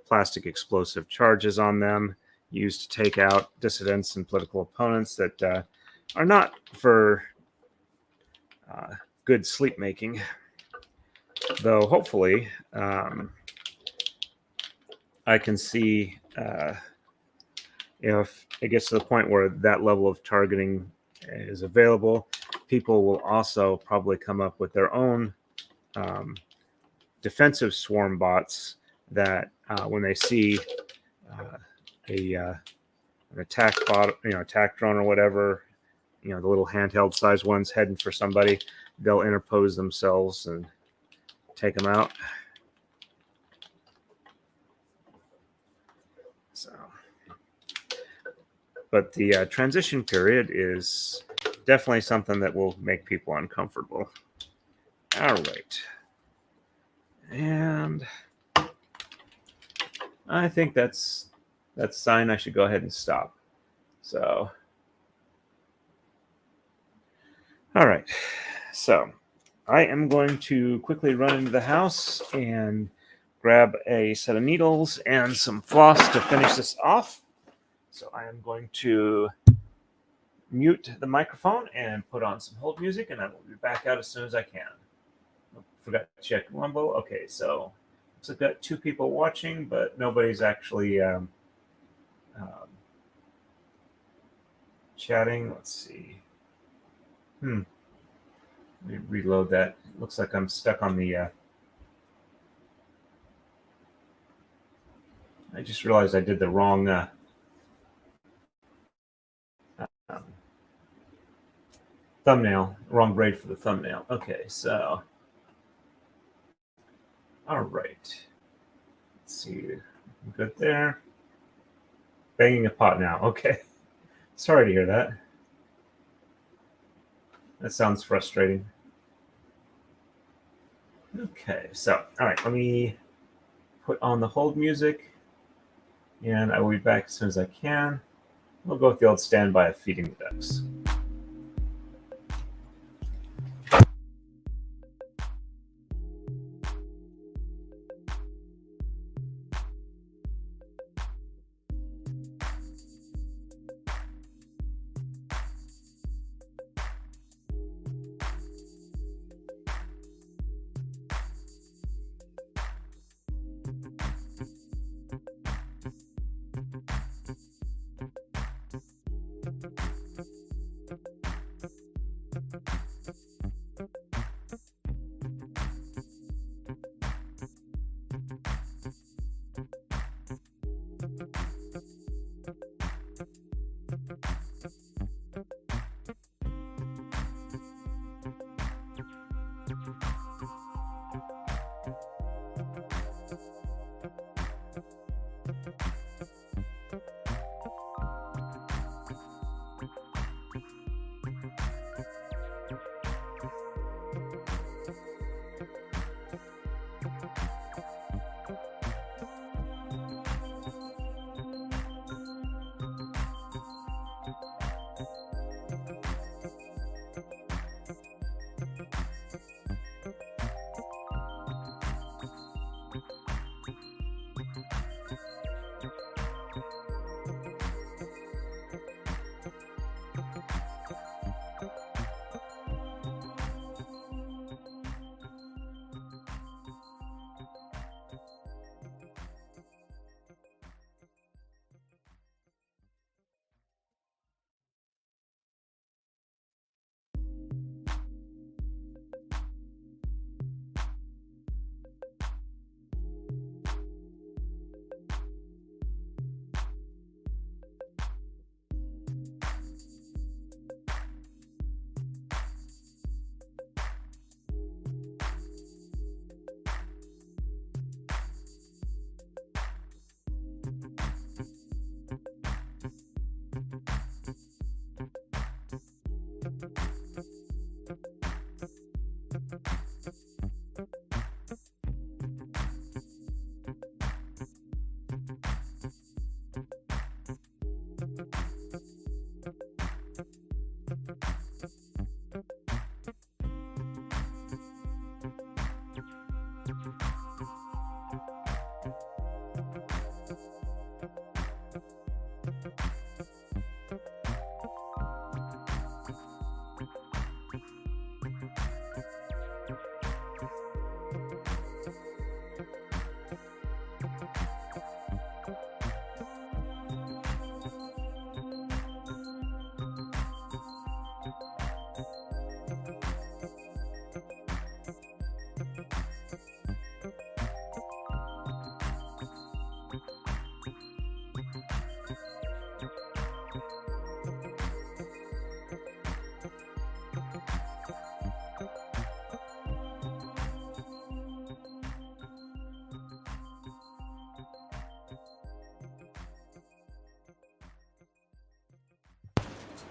plastic explosive charges on them used to take out dissidents and political opponents that are not for good sleep making. Though hopefully I can see if it gets to the point where that level of targeting is available, people will also probably come up with their own defensive swarm bots that when they see an attack bot, attack drone or whatever, the little handheld size ones heading for somebody, they'll interpose themselves and take them out. So, but the transition period is definitely something that will make people uncomfortable. All right. And I think that's a sign I should go ahead and stop. So, all right. So I am going to quickly run into the house and grab a set of needles and some floss to finish this off. So I am going to mute the microphone and put on some hold music, and I will be back out as soon as I can. Forgot to check Rumble. Okay, so I've got 2 people watching, but nobody's actually chatting. Let's see. Let me reload that. It looks like I'm stuck on the... I just realized I did the wrong thumbnail. Wrong braid for the thumbnail. Okay, so... All right. Let's see. Good there. Banging a pot now. Okay. Sorry to hear that. That sounds frustrating. Okay, so, all right, let me put on the hold music, and I will be back as soon as I can. We'll go with the old standby of feeding the ducks.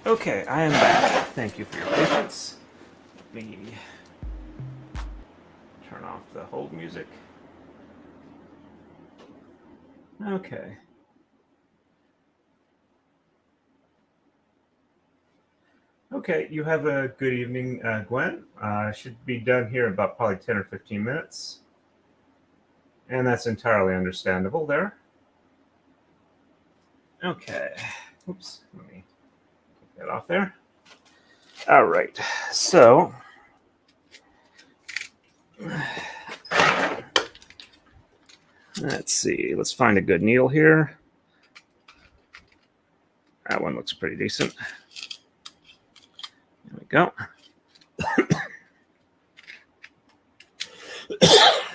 Okay, I am back. Thank you for your patience. Let me turn off the hold music. Okay. Okay, you have a good evening, Gwen. Should be done here in about probably 10 or 15 minutes. And that's entirely understandable there. Okay. Oops, let me take that off there. All right, so let's see. Let's find a good needle here. That one looks pretty decent. There we go.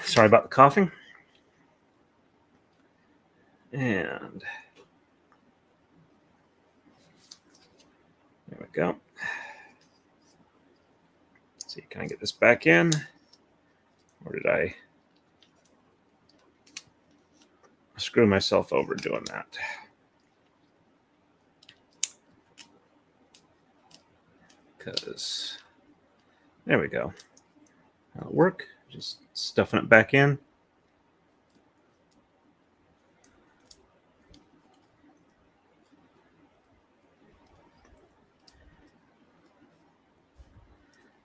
Sorry about the coughing. And there we go. Let's see, can I get this back in? Or did I screw myself over doing that? Because there we go. That'll work. Just stuffing it back in.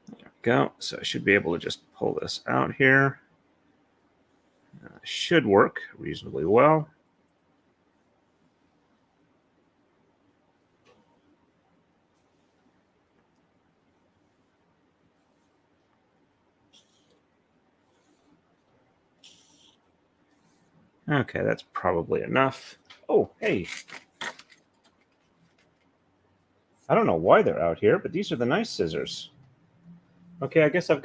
There we go. So I should be able to just pull this out here. Should work reasonably well. Okay, that's probably enough. Oh, hey. I don't know why they're out here, but these are the nice scissors. Okay, I guess I've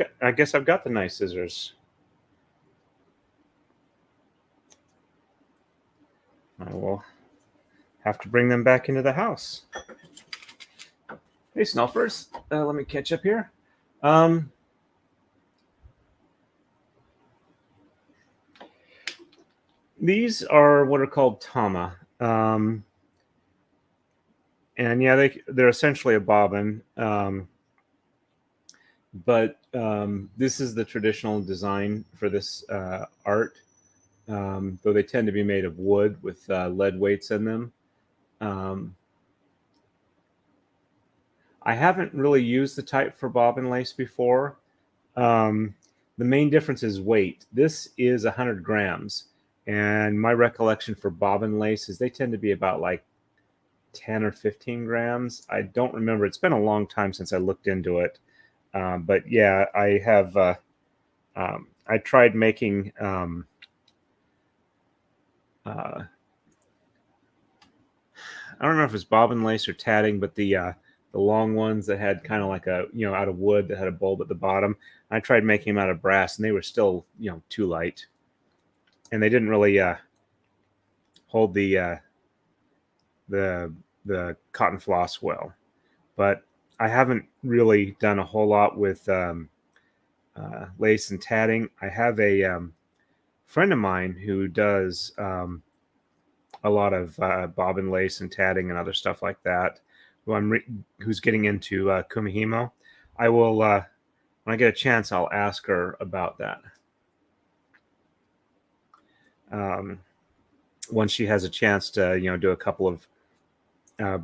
got the nice scissors. I will have to bring them back into the house. Hey, Snuffers. Let me catch up here. These are what are called tama. And yeah, they're essentially a bobbin. But This is the traditional design for this art, though they tend to be made of wood with lead weights in them. I haven't really used the type for bobbin lace before. The main difference is weight. This is 100 grams, and my recollection for bobbin lace is they tend to be about like 10 or 15 grams. I don't remember. It's been a long time since I looked into it. But yeah, I have. I tried making. I don't know if it's bobbin lace or tatting, but the long ones that had kind of like a out of wood that had a bulb at the bottom. I tried making them out of brass, and they were still too light, and they didn't really hold the cotton floss well. But I haven't really done a whole lot with lace and tatting. I have a friend of mine who does a lot of bobbin lace and tatting and other stuff like that. Who's getting into Kumihimo. I will when I get a chance, I'll ask her about that. Once she has a chance to do a couple of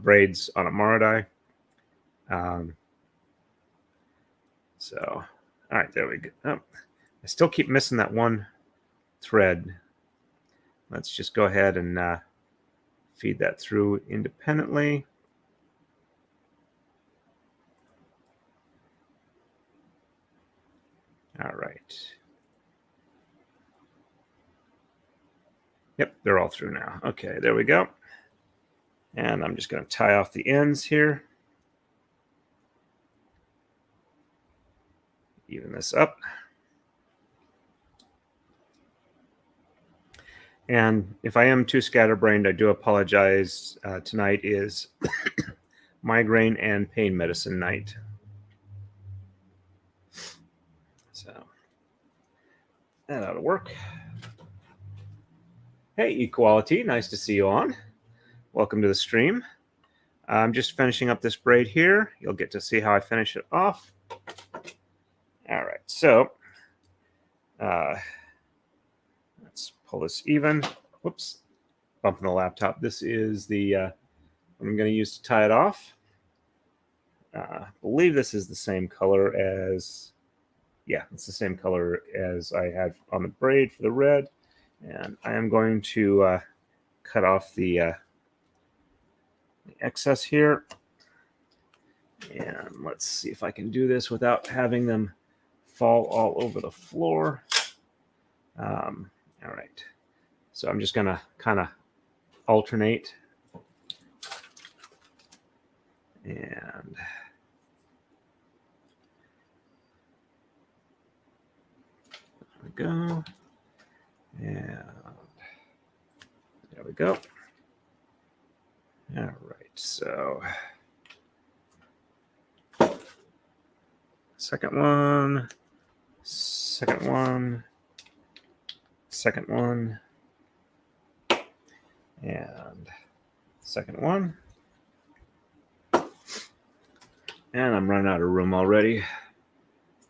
braids on a Marudai. So, all right, there we go. Oh, I still keep missing that one thread. Let's just go ahead and feed that through independently. All right. Yep, they're all through now. Okay, there we go. And I'm just going to tie off the ends here. Even this up. And if I am too scatterbrained, I do apologize. Tonight is migraine and pain medicine night. So that ought to work. Hey, Equality, nice to see you on. Welcome to the stream. I'm just finishing up this braid here. You'll get to see how I finish it off. All right, so let's pull this even. Whoops, bumping the laptop. This is the I'm going to use to tie it off. I believe this is the same color as, yeah, it's the same color as I had on the braid for the red. And I am going to cut off the excess here. And let's see if I can do this without having them fall all over the floor. All right. So I'm just going to kind of alternate. And there we go. And there we go. All right, so second one, second one, second one, and second one. And I'm running out of room already.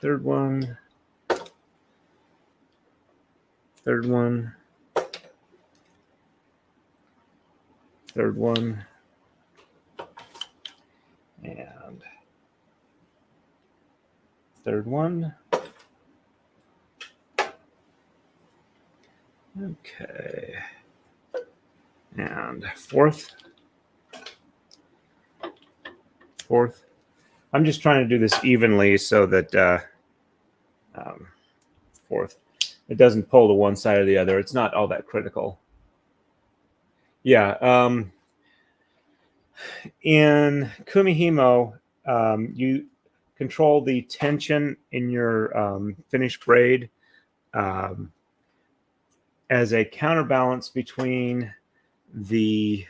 Third one. Third one. Third one. And third one. Okay. And fourth. Fourth. I'm just trying to do this evenly so that fourth. It doesn't pull to one side or the other. It's not all that critical. Yeah. In Kumihimo, you control the tension in your finished braid as a counterbalance between the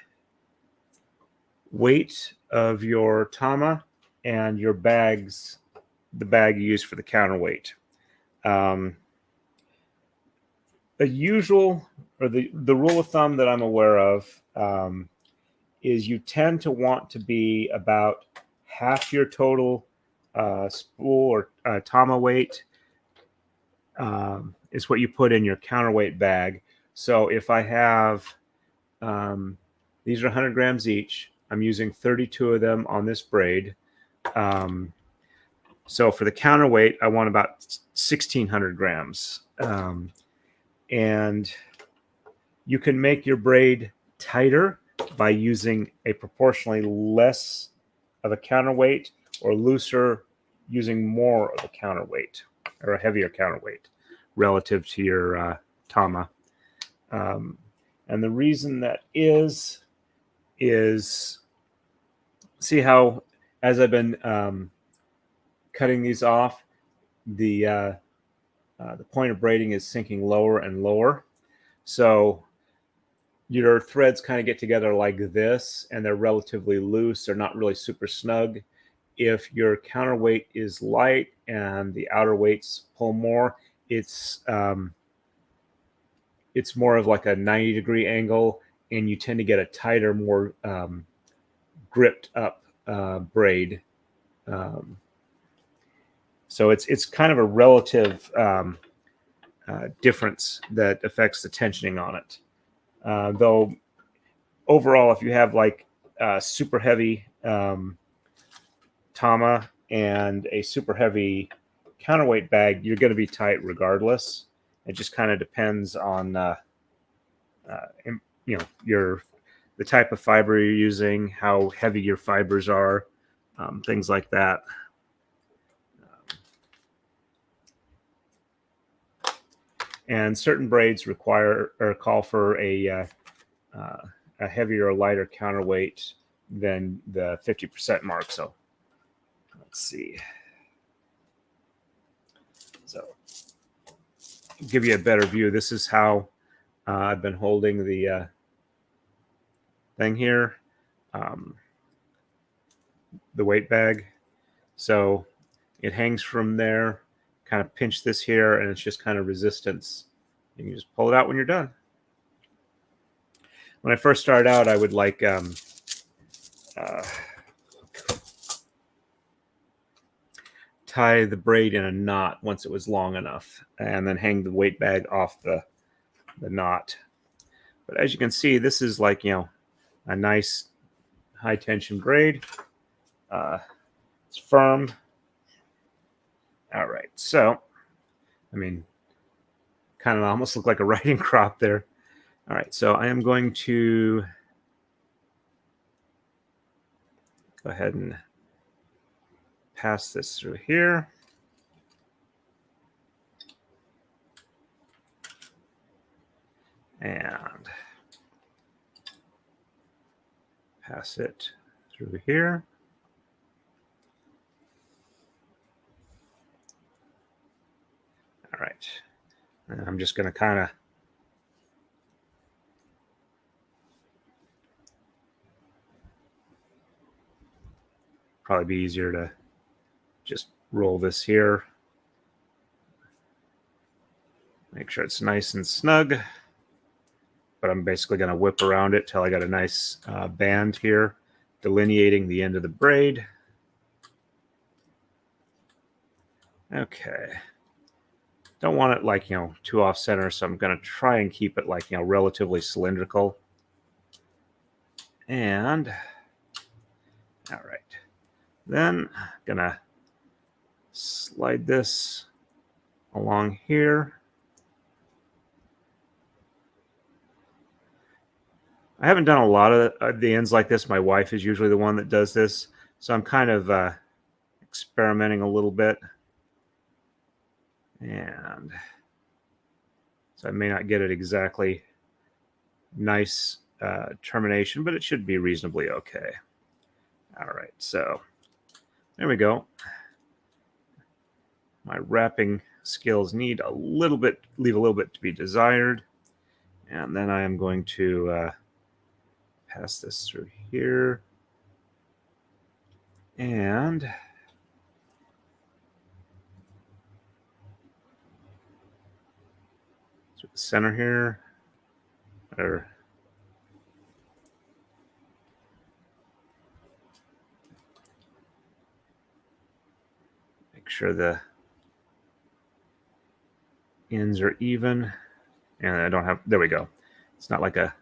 weight of your tama and your bags, the bag you use for the counterweight. The usual, or the rule of thumb that I'm aware of, is you tend to want to be about half your total spool or tama weight is what you put in your counterweight bag. So if I have, these are 100 grams each. I'm using 32 of them on this braid. So for the counterweight, I want about 1,600 grams. And you can make your braid tighter by using a proportionally less of a counterweight, or looser using more of a counterweight or a heavier counterweight relative to your tama. And the reason that is see how as I've been cutting these off, the point of braiding is sinking lower and lower. So your threads kind of get together like this, and they're relatively loose. They're not really super snug. If your counterweight is light and the outer weights pull more, it's more of like a 90-degree angle, and you tend to get a tighter, more gripped up braid. So it's kind of a relative difference that affects the tensioning on it. Though overall, if you have like super heavy tama and a super heavy counterweight bag, you're going to be tight regardless. It just kind of depends on the type of fiber you're using, how heavy your fibers are, things like that. And certain braids require or call for a heavier or lighter counterweight than the 50% mark. So let's see. So give you a better view. This is how I've been holding the thing here, the weight bag. So it hangs from there. Kind of pinch this here, and it's just kind of resistance. You can just pull it out when you're done. When I first started out, I would like tie the braid in a knot once it was long enough, and then hang the weight bag off the knot. But as you can see, this is like, a nice high tension braid. It's firm. All right, so I mean, kind of almost look like a riding crop there. All right, so I am going to go ahead and pass this through here. And pass it through here. All right. And I'm just going to kind of probably be easier to just roll this here. Make sure it's nice and snug. But I'm basically going to whip around it till I got a nice band here, delineating the end of the braid. Okay. Don't want it like, too off center, so I'm going to try and keep it like, relatively cylindrical. And, all right. Then I'm going to slide this along here. I haven't done a lot of the ends like this. My wife is usually the one that does this. So I'm kind of experimenting a little bit. And so I may not get it exactly nice termination, but it should be reasonably okay. All right, so there we go. My wrapping skills leave a little bit to be desired. And then I am going to pass this through here. And through the center here. Make sure the ends are even. And I don't have, there we go. It's not like a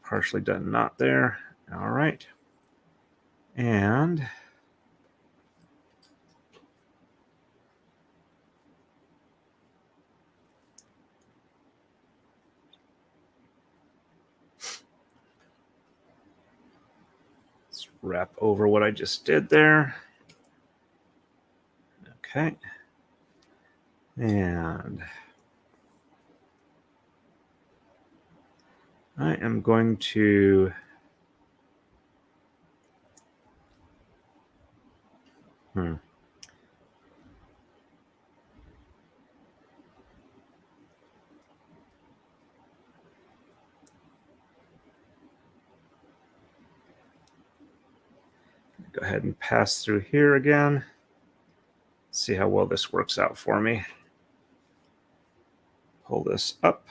partially done knot there. All right. And let's wrap over what I just did there. Okay. And I am going to go ahead and pass through here again. See how well this works out for me. Pull this up.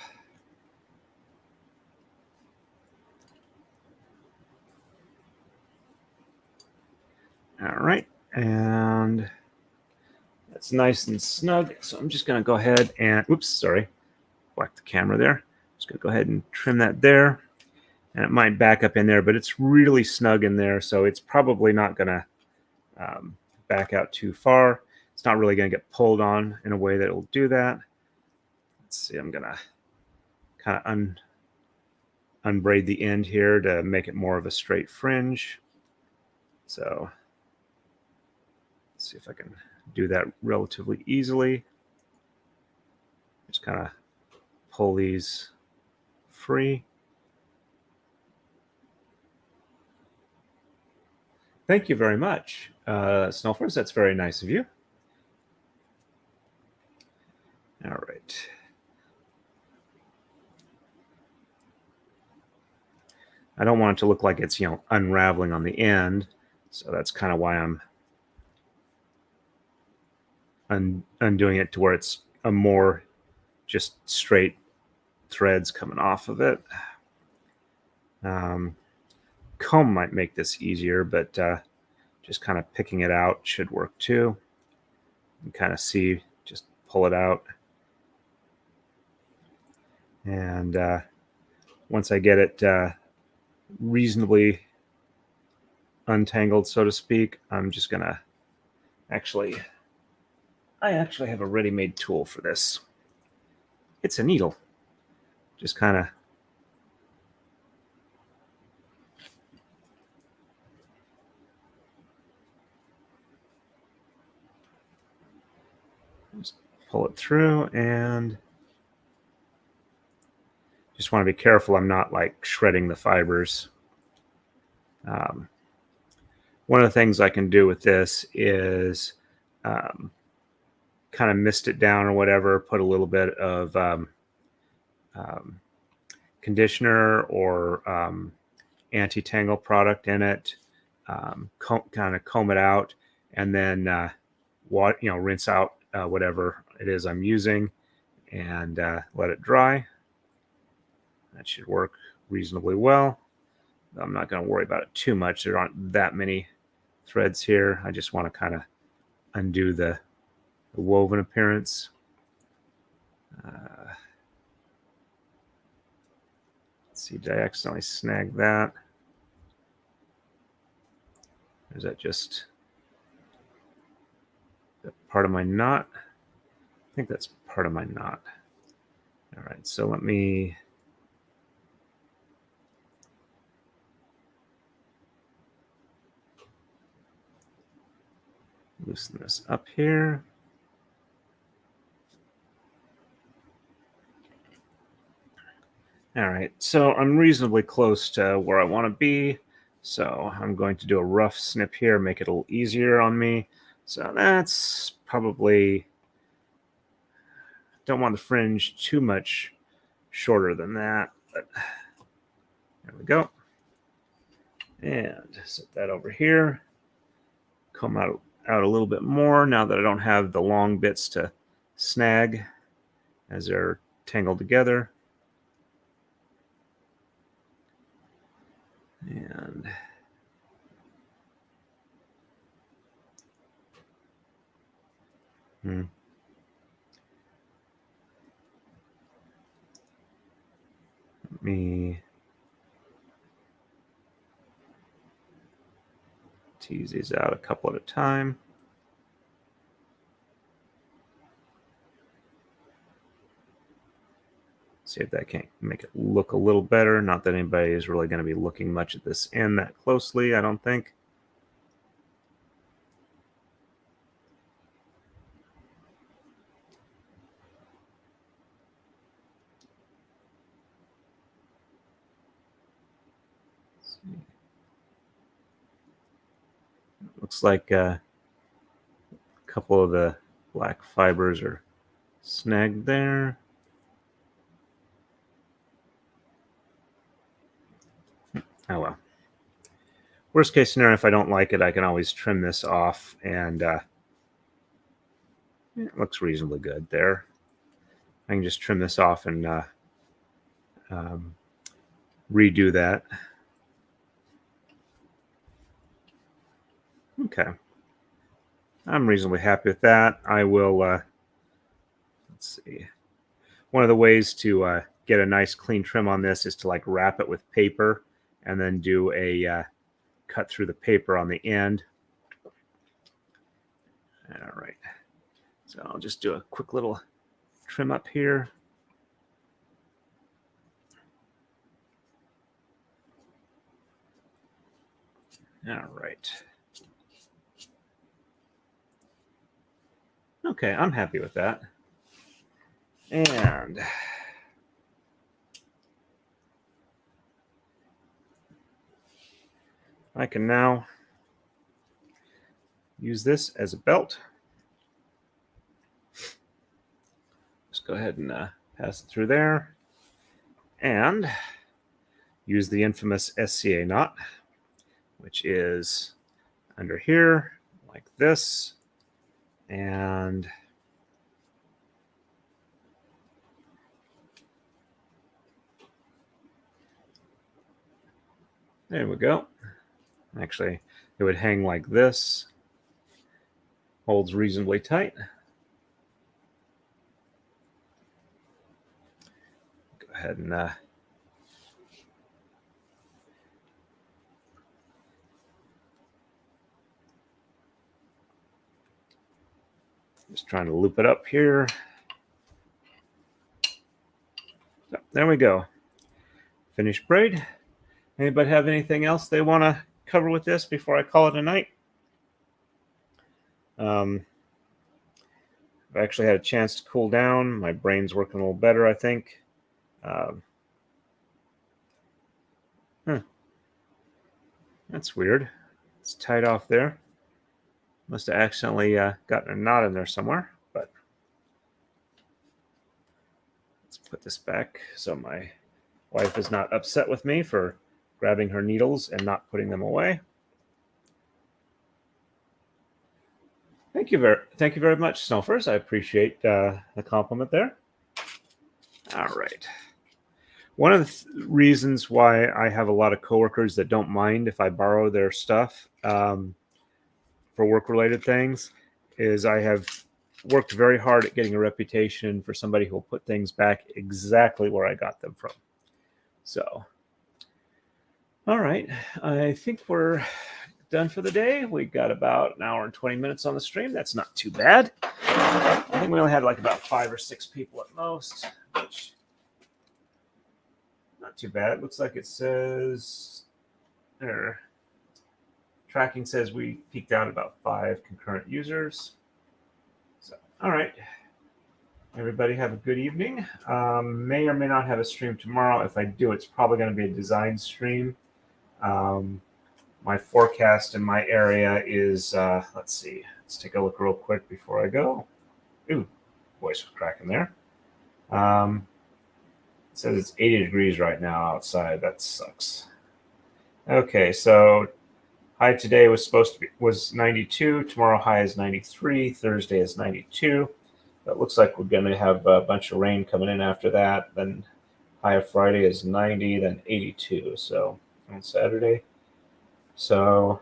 All right, and that's nice and snug. So I'm just going to go ahead and, oops, sorry, whack the camera there. Just going to go ahead and trim that there. And it might back up in there, but it's really snug in there, so it's probably not going to back out too far. It's not really going to get pulled on in a way that it'll do that. Let's see, I'm going to kind of unbraid the end here to make it more of a straight fringe. So let's see if I can do that relatively easily. Just kind of pull these free. Thank you very much, Snowforce. That's very nice of you. All right. I don't want it to look like it's, unraveling on the end. So that's kind of why I'm undoing it to where it's a more just straight threads coming off of it. Comb might make this easier, but just kind of picking it out should work too. You can kind of see, just pull it out. And once I get it reasonably untangled, so to speak, I'm just going to I actually have a ready-made tool for this. It's a needle. Just kind of just pull it through, and just want to be careful I'm not like shredding the fibers. One of the things I can do with this is kind of mist it down or whatever, put a little bit of conditioner or anti-tangle product in it, kind of comb it out, and then rinse out whatever it is I'm using, and let it dry. That should work reasonably well. I'm not going to worry about it too much. There aren't that many threads here. I just want to kind of undo the woven appearance. Let's see, did I accidentally snag that? Or is that just part of my knot? I think that's part of my knot. All right, so let me loosen this up here. All right, so I'm reasonably close to where I want to be. So I'm going to do a rough snip here, make it a little easier on me. So that's probably, don't want the fringe too much shorter than that, but there we go. And set that over here. Comb out a little bit more now that I don't have the long bits to snag as they're tangled together. And Hmm. Let me tease these out a couple at a time. See if that can't make it look a little better. Not that anybody is really going to be looking much at this end that closely, I don't think. Looks like a couple of the black fibers are snagged there. Oh well. Worst case scenario, if I don't like it, I can always trim this off, and it looks reasonably good there. I can just trim this off and redo that. Okay. I'm reasonably happy with that. I will, let's see. One of the ways to get a nice clean trim on this is to like wrap it with paper and then do a cut through the paper on the end. All right. So I'll just do a quick little trim up here. All right. Okay, I'm happy with that. And I can now use this as a belt. Just go ahead and pass it through there. And use the infamous SCA knot, which is under here, like this. And there we go. Actually, it would hang like this. Holds reasonably tight. Go ahead and just trying to loop it up here. So, there we go. Finished braid. Anybody have anything else they want to cover with this before I call it a night? I've actually had a chance to cool down. My brain's working a little better, I think. That's weird. It's tied off there. Must have accidentally gotten a knot in there somewhere. But let's put this back so my wife is not upset with me for grabbing her needles and not putting them away. Thank you very much, Snowfers. I appreciate the compliment there. All right. One of the reasons why I have a lot of coworkers that don't mind if I borrow their stuff for work-related things is I have worked very hard at getting a reputation for somebody who will put things back exactly where I got them from. So, all right. I think we're done for the day. We got about an hour and 20 minutes on the stream. That's not too bad. I think we only had like about 5 or 6 people at most, which not too bad. It looks like it says there. Tracking says we peaked out about 5 concurrent users. So, all right. Everybody have a good evening. May or may not have a stream tomorrow. If I do, it's probably going to be a design stream. My forecast in my area is, let's see. Let's take a look real quick before I go. Ooh, voice was cracking there. It says it's 80 degrees right now outside. That sucks. Okay, so high today was 92. Tomorrow high is 93. Thursday is 92. It looks like we're going to have a bunch of rain coming in after that. Then high of Friday is 90, then 82. So on Saturday. So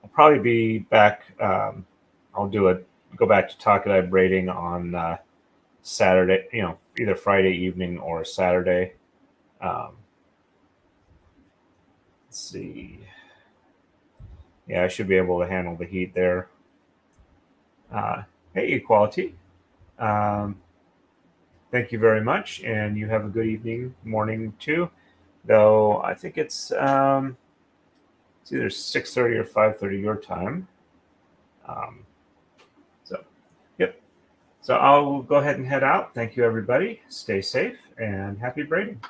I'll probably be back. I'll do a go back to takadai braiding on Saturday, either Friday evening or Saturday. Let's see. Yeah, I should be able to handle the heat there. Hey, Equality. Thank you very much, and you have a good evening, morning too. Though I think it's either 6:30 or 5:30 your time. So, yep. So I'll go ahead and head out. Thank you, everybody. Stay safe and happy braiding.